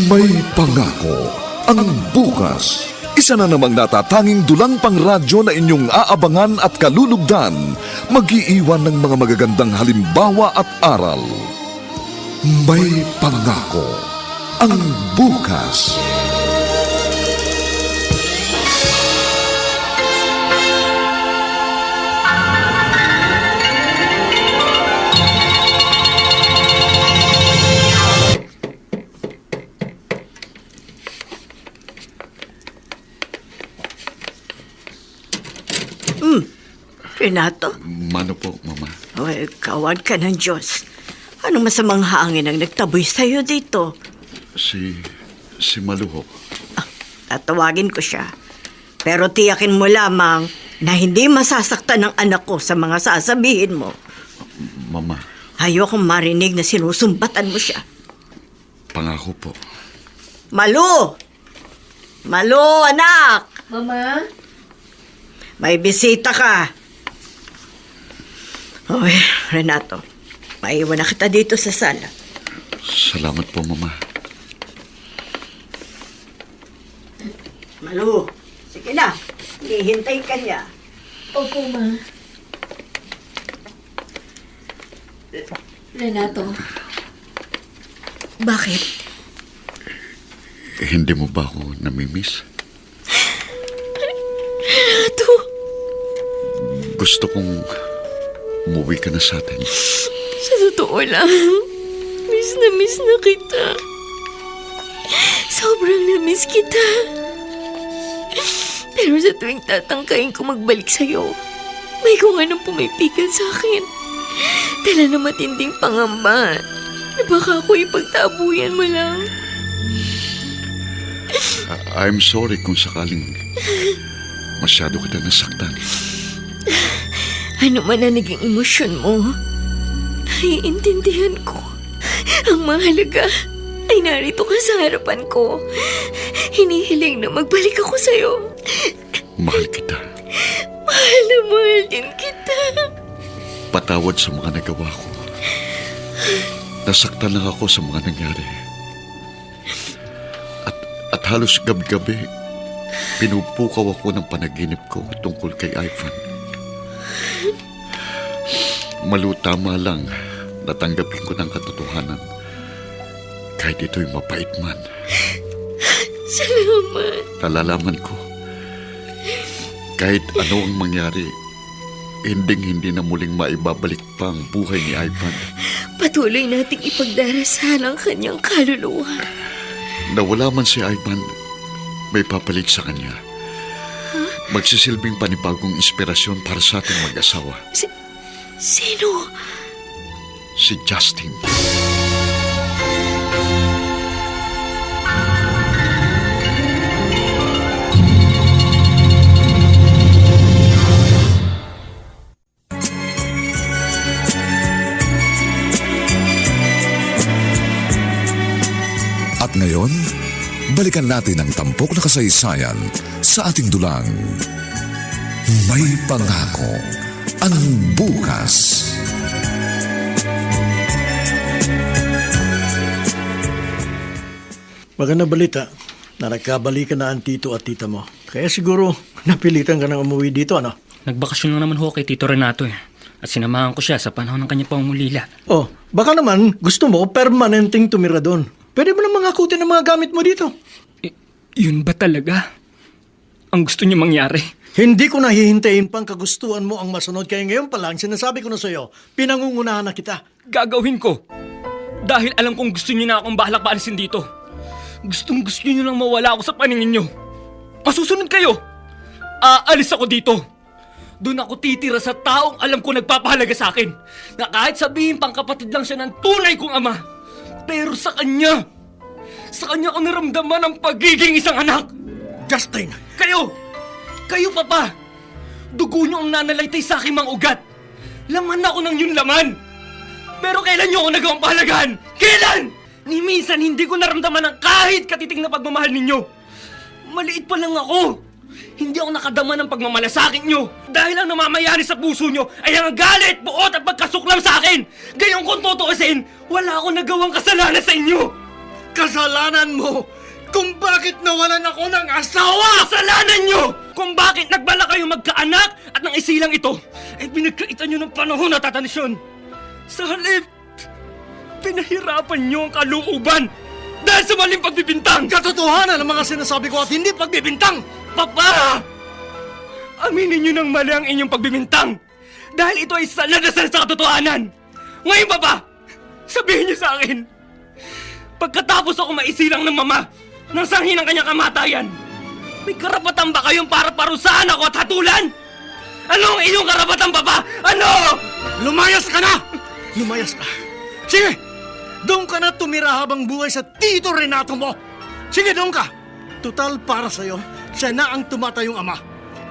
May pangako ang bukas. Isa na namang natatanging dulang pangradyo na inyong aabangan at kalulugdan, mag-iiwan ng mga magagandang halimbawa at aral. May pangako ang bukas. Renato, Mano po, Mama? well, kawad ka ng Diyos. Anong masamang hangin ang nagtaboy sa'yo dito? Si Maluho. Tatawagin ko siya. Pero tiyakin mo lamang na hindi masasaktan ng anak ko sa mga sasabihin mo. Mama, Ayokong marinig na sinusumbatan mo siya. pangako po. Malu! Malu, anak! Mama? May bisita ka. Oy, Renato, maiwan na kita dito sa sala. Salamat po, Mama. Malu, sige na. Hihintay ka niya. Opo, Ma. Renato. Bakit? Hindi mo ba ako namimiss? Renato. Gusto kong umuwi ka na sa atin. Sa totoo lang, miss na kita. Sobrang na-miss kita. Pero sa tuwing tatangkain ko magbalik sa'yo, may kung anong pumipigil sa akin. Dala na matinding pangamba na baka ako ipagtabuyan mo lang. I'm sorry kung sakaling masyado kita nasaktan. Ano man na naging emosyon mo, naiintindihan ko. Ang mahalaga ay narito ka sa harapan ko. Hinihiling na magbalik ako sa'yo. Mahal kita. Mahal na mahal din kita. Patawad sa mga nagawa ko. Nasaktan lang ako sa mga nangyari. At halos gabi-gabi, pinupukaw ako ng panaginip ko tungkol kay Ivan. Malutama lang, natanggapin ko ng katotohanan. Kahit ito'y mapait man. Salamat. Nalalaman ko, kahit ano ang mangyari, hinding-hindi na muling maibabalik pa ang buhay ni Ivan. Patuloy nating ipagdarasal ang kanyang kaluluwa. Nawala man si Ivan, may papalit sa kanya. Magsisilbing panibagong inspirasyon para sa ating mag-asawa. Sino? Si Justin. At ngayon, balikan natin ang tampok na kasaysayan sa ating dulang. May pangako ang bukas. Maganda balita na nagkabalikan na ang tito at tita mo. Kaya siguro napilitan ka nang umuwi dito, ano? Nagbakasyon lang naman ho kay Tito Renato eh. At sinamahan ko siya sa panahon ng kanya pangungulila. Oh, baka naman gusto mo permanenteng tumira doon. Pwede mo namang hakutin ang mga gamit mo dito. Yun ba talaga? Ang gusto niyo mangyari? Hindi ko nahihintayin pang kagustuhan mo ang masunod. Kaya ngayon pa lang, sinasabi ko na sa'yo, pinangungunahan na kita. Gagawin ko. Dahil alam kong gusto niyo na akong bahalak paalisin dito. Gusto niyo lang mawala ako sa paningin niyo. Masusunod kayo. Aalis ako dito. Doon ako titira sa taong alam ko nagpapahalaga sa akin. Na kahit sabihin pang kapatid lang siya ng tunay kong ama. Pero sa kanya ko naramdaman ang pagiging isang anak. Justin! Kayo papa. Dugo niyo ang nanalaitay sa aking mga ugat. Laman ako ng yun laman. Pero kailan niyo ako nagawang pahalagahan? Kailan? Ni minsan hindi ko naramdaman ang kahit katiting na pagmamahal ninyo. Maliit pa lang ako. Hindi ako nakadama ng pagmamalasakit nyo. Dahil ang namamayari sa puso nyo ay ang galit, buot at pagkasuklam sa akin. Gayong kung tutuusin, wala akong nagawang kasalanan sa inyo. Kasalanan mo kung bakit nawalan ako ng asawa! Kasalanan nyo kung bakit nagbala kayong magkaanak at nang isilang ito ay pinagkaitan nyo ng panahon at atanisyon. Sa halip, pinahirapan nyo ang kalooban dahil sa maling pagbibintang. Katotohanan ang mga sinasabi ko at hindi pagbibintang! Papa! Aminin niyo ng mali ang inyong pagbibintang dahil ito ay saladasal sa katotohanan. Ngayon, Papa, sabihin niyo sa akin, pagkatapos ako maisilang ng mama ng sanhi ng kanyang kamatayan, may karapatan ba kayong para parusahan ako at hatulan? Ano ang inyong karapatan, Papa? Ano? Lumayas ka na! Lumayas ka. Sige! Doon ka na tumira habang buhay sa Tito Renato mo. Sige, doon ka. Total para sa'yo. siya na ang tumatayong ama.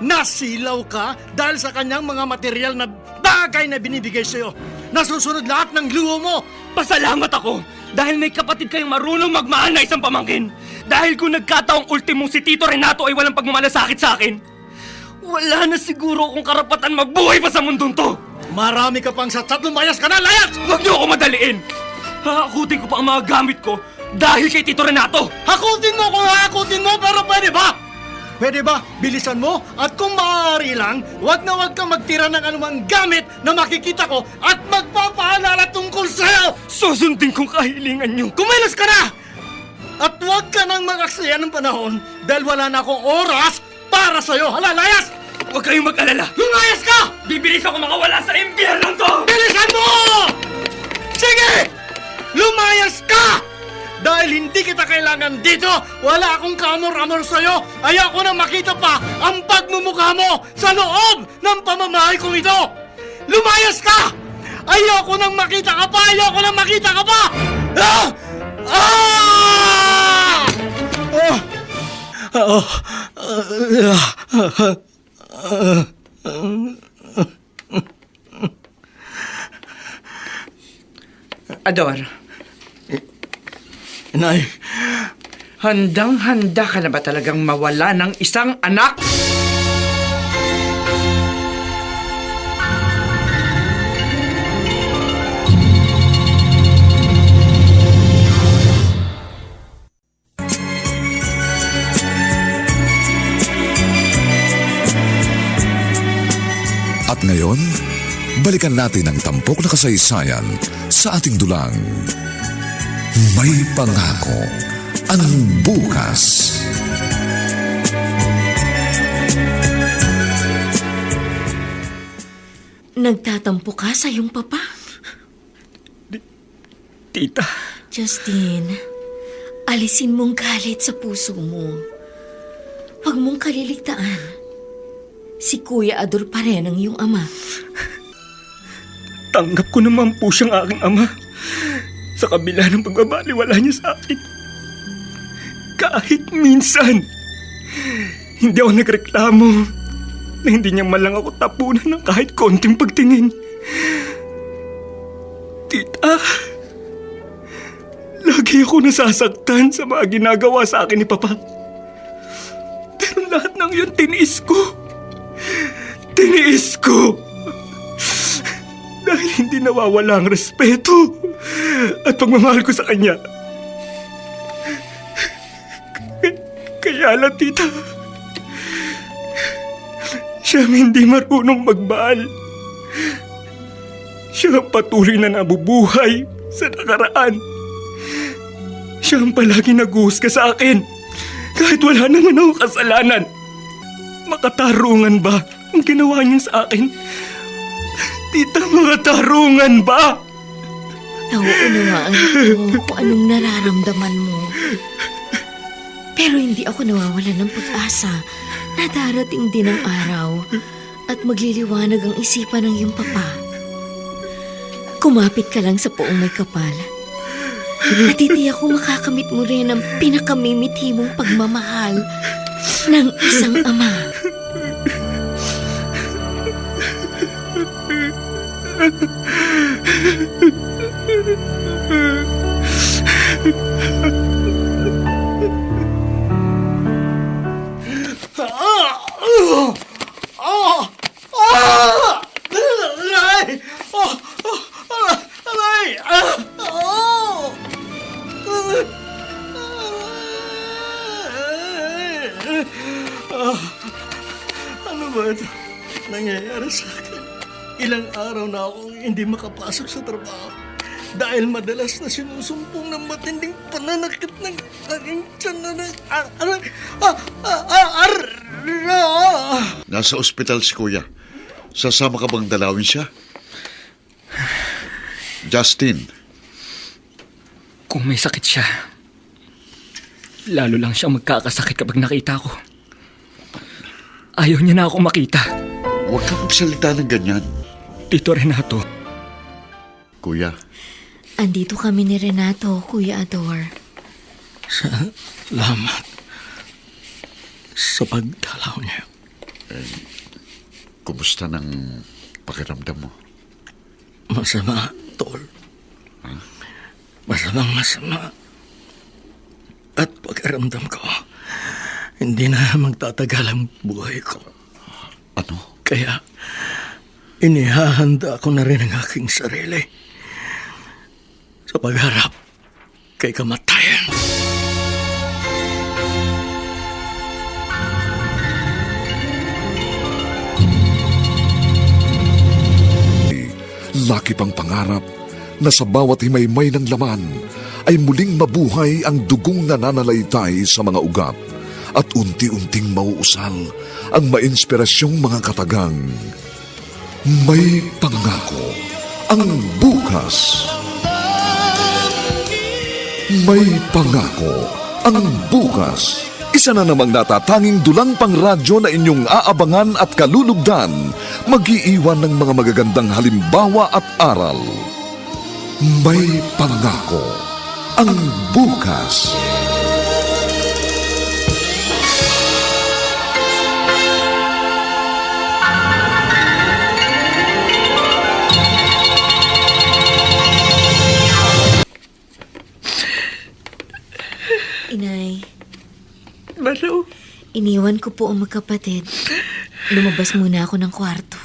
Nasilaw ka dahil sa kanyang mga material na bagay na binibigay sa'yo. Nasusunod lahat ng luho mo. Pasalamat ako dahil may kapatid kayong marunong magmahal na isang pamangkin. Dahil kung nagkataong ultimo si Tito Renato ay walang pagmamalasakit sa akin, wala na siguro akong karapatan magbuhay pa sa mundong to. Marami ka pang satsat, lumayas ka na, layas! Huwag niyo ako madaliin. Hahakutin ko pa ang mga gamit ko dahil kay Tito Renato. Hakutin mo kung hakutin mo, pero pwede ba? Pwede ba? Bilisan mo at kung maaari lang, wag na wag kang magtira ng anumang gamit na makikita ko at magpapaalala tungkol sa'yo! Susundin kong kahilingan niyo. Kumilos ka na! At wag ka nang mag-aksaya ng panahon dahil wala na akong oras para sa'yo. Hala, layas! Huwag kayong mag-alala. Lumayas ka! Bibilis ako makawala sa impyernong to! Bilisan mo! Sige! Lumayas ka! Dahil hindi kita kailangan dito, wala akong kamor-amor sa'yo. Ayoko na makita pa ang pagmumukha mo sa loob ng pamamahay kong ito. Lumayas ka! Ayoko nang makita ka pa! Ayoko nang makita ka pa! Ah! Ah! Oh! Ador, Inay, handang-handa ka na ba talagang mawala ng isang anak? At ngayon, balikan natin ang tampok na kasaysayan sa ating dulang. May pangako ang bukas. Nagtatampo ka sa iyong papa? Tita, Justin, alisin mong galit sa puso mo. Huwag mong kaliligtaan. Si Kuya Ador pa rin ang iyong ama. tanggap ko naman po siyang aking ama sa kabila ng pagbabaliwala niya sa akin. Kahit minsan, hindi ako nagreklamo na hindi niya malang ako tapunan ng kahit konting pagtingin. Tita, lagi ako nasasaktan sa mga ginagawa sa akin ni Papa. Pero lahat ng yun tiniis ko. Tiniis ko! Dahil hindi nawawala ang respeto at pagmamahal ko sa kanya. Kaya lang, tita, siya ang hindi marunong magmahal. Siya ang patuloy na nabubuhay sa nakaraan. Siya ang palagi nag-uusga sa akin kahit wala naman akong kasalanan. Makatarungan ba ang ginawa niya sa akin? Tita, makatarungan ba? Nauunawaan ko kung anong nararamdaman mo. Pero hindi ako nawawalan ng pag-asa na darating din ang araw at magliliwanag ang isipan ng iyong papa. Kumapit ka lang sa poong may kapal. At titiyak ko makakamit mo rin ang pinakamimiti mong pagmamahal ng isang ama. Ano ba ito nangyayari sa akin? Ilang araw na akong hindi makapasok sa trabaho dahil madalas na sinusumpong ng matinding pananakit ng aking tiyan na Nasa ospital si Kuya. Sasama ka bang dalawin siya? Justin, Kung may sakit siya, lalo lang siyang magkakasakit kapag nakita ko. Ayaw niya na ako makita. huwag ka magsalita ng ganyan. Tito Renato, Kuya, Andito kami ni Renato, Kuya Ador. Salamat. sa pagdalaw niya. Kumusta ng pakiramdam mo? Masama, Tol. Masama. At pakiramdam ko, hindi na magtatagal ang buhay ko. Ano? Kaya, inihahanda ko na rin ang aking sarili sa pagharap kay kamatayan. Laki pang pangarap na sa bawat himaymay ng laman ay muling mabuhay ang dugong nananalaytay sa mga ugat at unti-unting mauusal ang mainspirasyong mga katagang. May pangako ang bukas. May pangako ang bukas. Isa na namang natatanging dulang pangradyo na inyong aabangan at kalulugdan, mag-iiwan ng mga magagandang halimbawa at aral. May pangako ang bukas. Inay, Malo, iniwan ko po ang magkapatid. Lumabas muna ako ng kwarto.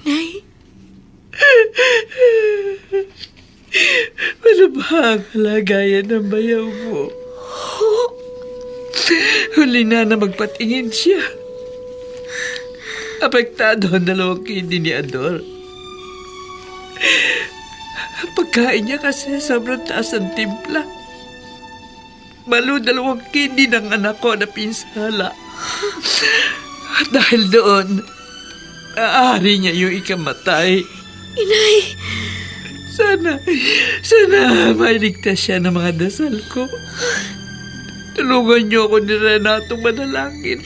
Inay, ano ba ang kalagayan ng bayaw mo? Huli na magpatingin siya. Apektado ang dalawang kidney ni Ador. Pagkain niya kasi sobrang taas ang timpla. Malo, dalawang kidney ng anak ko na pinsala. At dahil doon, aari niya yung ikamatay. Inay, Sana mailigtas siya ng mga dasal ko. Tulungan niyo ako ni Renato manalangin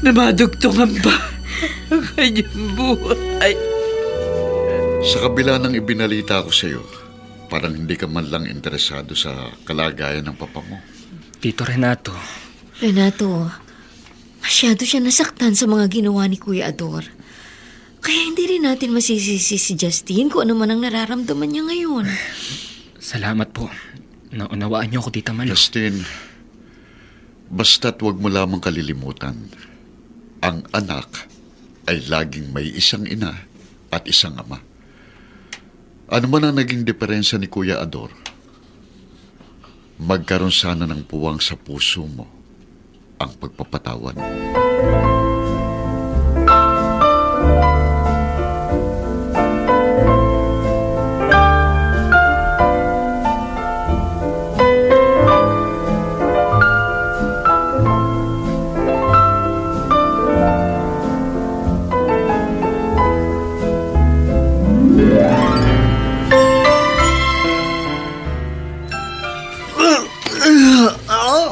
na madugtungan ba ang kanyang buhay. Sa kabila ng ibinalita ko sa iyo, parang hindi ka man lang interesado sa kalagayan ng papa mo. Tito Renato, Renato, masyado siya nasaktan sa mga ginawa ni Kuya Ador. Kaya hindi rin natin masisisi si Justine kung ano man ang nararamdaman niya ngayon. salamat po. Naunawaan niyo ako, Tita Malo. Justin, basta't huwag mo lamang kalilimutan, ang anak ay laging may isang ina at isang ama. Ano man ang naging diferensya ni Kuya Ador, magkaroon sana ng puwang sa puso mo ang pagpapatawad.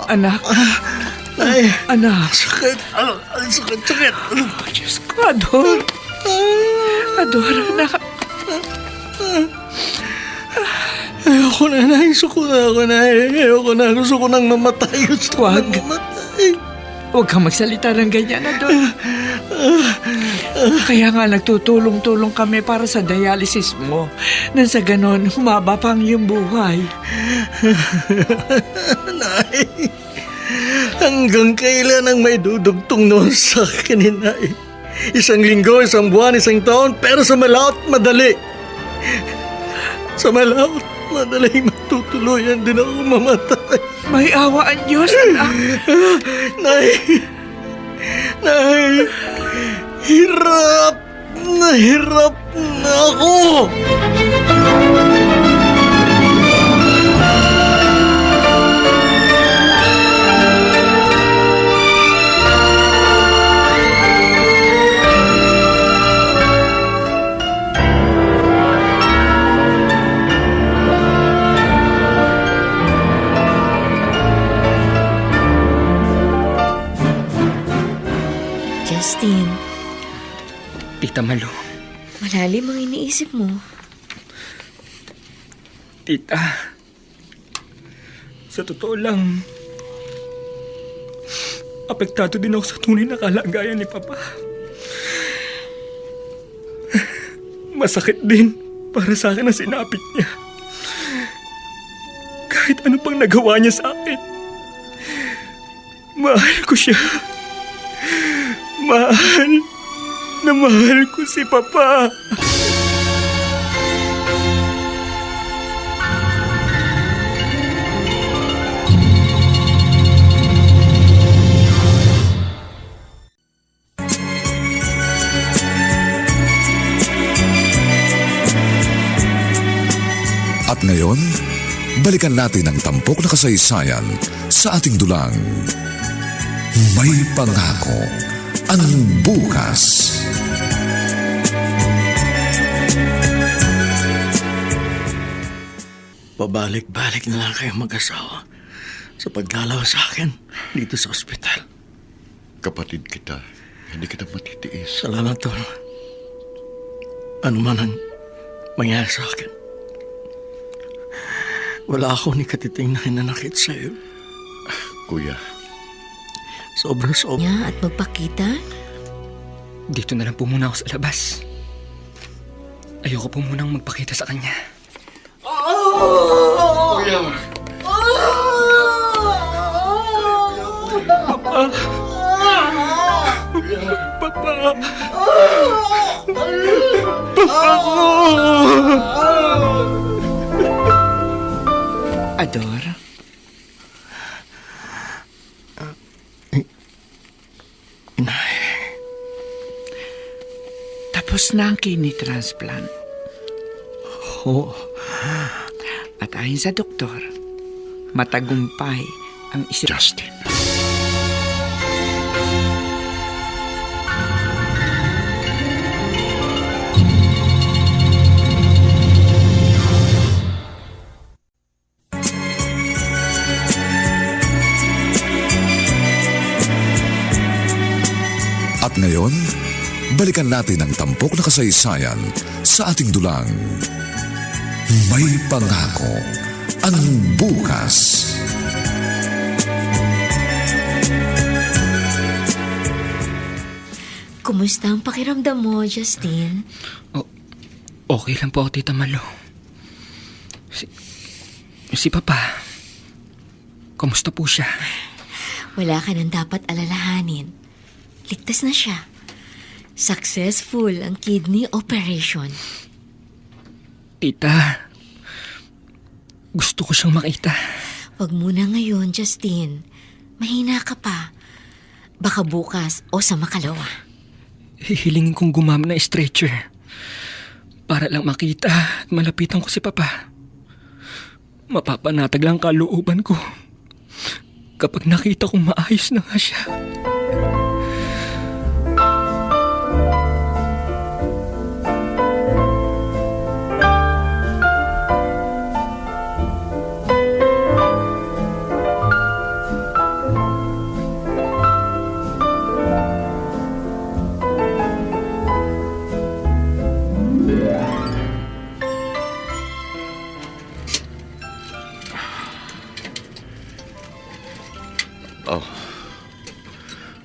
Anak, Ay, anak. sakit. Sakit. Diyos ko, Ador. Ador, anak. Ayoko na, Nay. Suko na ako, Nay. Ayoko na. Gusto ko nang mamatay. Gusto ko nang Wag. mamatay. Huwag kang magsalita ng ganyan, Ador. Kaya nga nagtutulong-tulong kami para sa dialysis mo. Nang sa ganon, humaba pa ang iyong buhay. Nay, hanggang kailan ang may dudugtong noon sa akin ni Nay? 1 linggo, 1 buwan, 1 taon, pero sa malaot, madali. Sa malaot, madali matutuluyan din ako mamatay. May awa ang Diyos, anak. Nay, hirap na ako. Justine, Tita Malo, malalim ang iniisip mo. Tita, Sa totoo lang, apektado din ako sa tunay na kalagayan ni Papa. Masakit din para sa akin na sinapit niya. Kahit ano pang nagawa niya sa akin, mahal ko siya. Mahal na mahal ko si Papa. At ngayon, balikan natin ang tampok na kasaysayan sa ating dulang. May pangako ang bukas. Pabalik-balik na lang kayong mag-asawa sa paglalaw sa akin dito sa ospital. Kapatid kita, hindi kita matitiis. Salamat, Tol. Ano man ang mangyari sa akin, wala ako ni katiting na hinanakit sa iyo. Kuya, Sobrang-sobra. Niya at magpakita? Dito na lang po muna ako sa labas. Ayoko po munang magpakita sa kanya. kuya, Papa! Papa ko! Ador? Tapos na ang kidney transplant. Oo. At ayon sa doktor, matagumpay ang Justin. At ngayon, balikan natin ang tampok na kasaysayan sa ating dulang. May pangako ang bukas. Kumusta ang pakiramdam mo, Justin? Okay lang po ako, Tita Malo. Si Papa, kamusta po siya? Wala ka nang dapat alalahanin. Ligtas na siya. Successful ang kidney operation. Tita, gusto ko siyang makita. Huwag muna ngayon, Justin. Mahina ka pa. Baka bukas o sa makalawa. Hihilingin kong gumamit ng stretcher para lang makita at malapitan ko si Papa. Mapapanatag lang kalooban ko kapag nakita kong maayos na nga siya.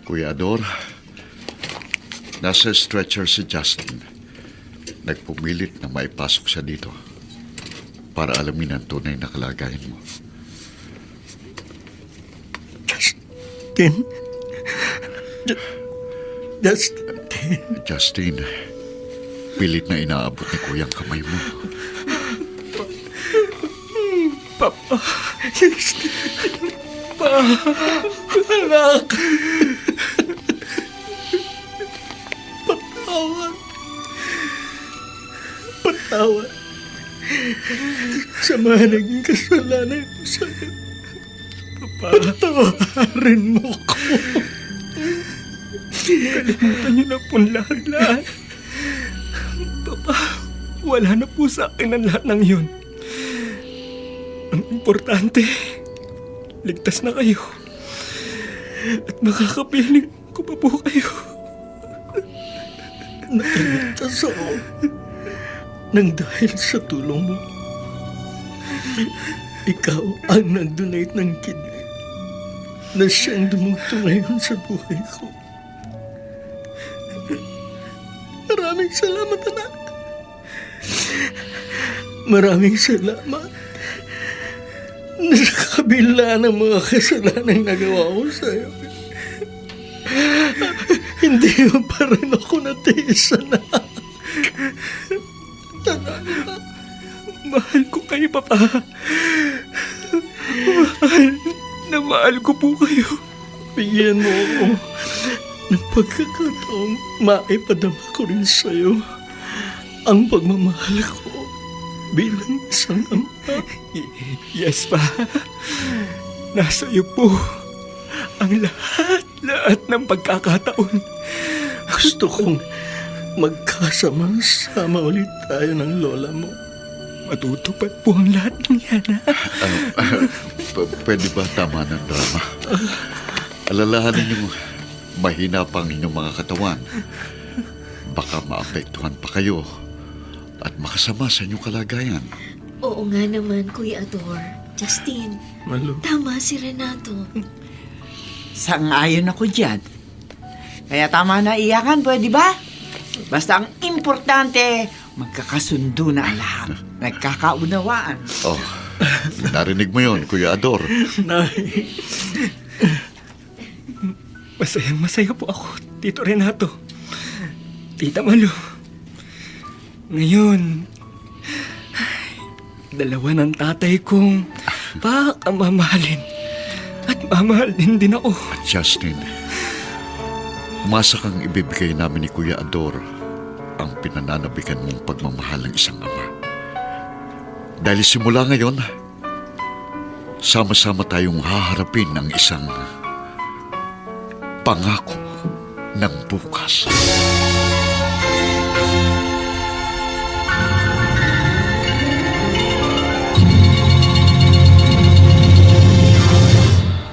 Kuya Ador, nasa stretcher si Justin. Nagpumilit na maipasok siya dito para alamin ang tunay na kalagayan mo. Justin. Justin, pilit na inaabot ni Kuya ang kamay mo. Papa, anak. Patawad. Sa mga naging kasalanan ko sa'yo. Patawarin mo ko. Kalimutan niyo na po lahat. Papa, wala na po sa akin ang lahat ng yun. Ang importante, ligtas na kayo. At makakapiling ko pa po kayo. Nailigtas ako nang dahil sa tulong mo. ikaw ang nag-donate ng kidney na siyang dumugto ngayon sa buhay ko. Maraming salamat, anak. Maraming salamat na sa kabila ng mga kasalanang nagawa ko sa'yo, hindi mo pa rin ako natiis, anak. Mahal ko kayo, Papa. Mahal na mahal ko po kayo. Bigyan mo ako ng pagkakataong maipadama ko rin sa'yo ang pagmamahal ko bilang isang ama. Yes, Pa. Nasa iyo po ang lahat ng pagkakataon. Gusto kong magkasama-sama ulit tayo ng lola mo. Matutupad po ang lahat ng yan, ha? Pwede ba tama ng drama? Alalahanin yung mahina pa ang inyong mga katawan. Baka maapektuhan pa kayo at makasama sa inyong kalagayan. Oo nga naman, Kuya Ador. Justin, Malo. tama si Renato. Sang-ayon ako dyan. Kaya tama na iyakan, pwede ba? Basta ang importante, magkakasundo na ang lahat. Nagkakaunawaan. Oh, narinig mo yon, Kuya Ador. Nay, Masayang-masaya po ako, Tito Renato. Tita Malu. Ngayon, dalawa ng tatay kong mamahalin. At mamahal din ako. At Justin, umasa kang ibibigay namin ni Kuya Ador ang pinananabikan mong pagmamahal ng isang ama. Dahil simula ngayon, sama-sama tayong haharapin ang isang pangako ng bukas.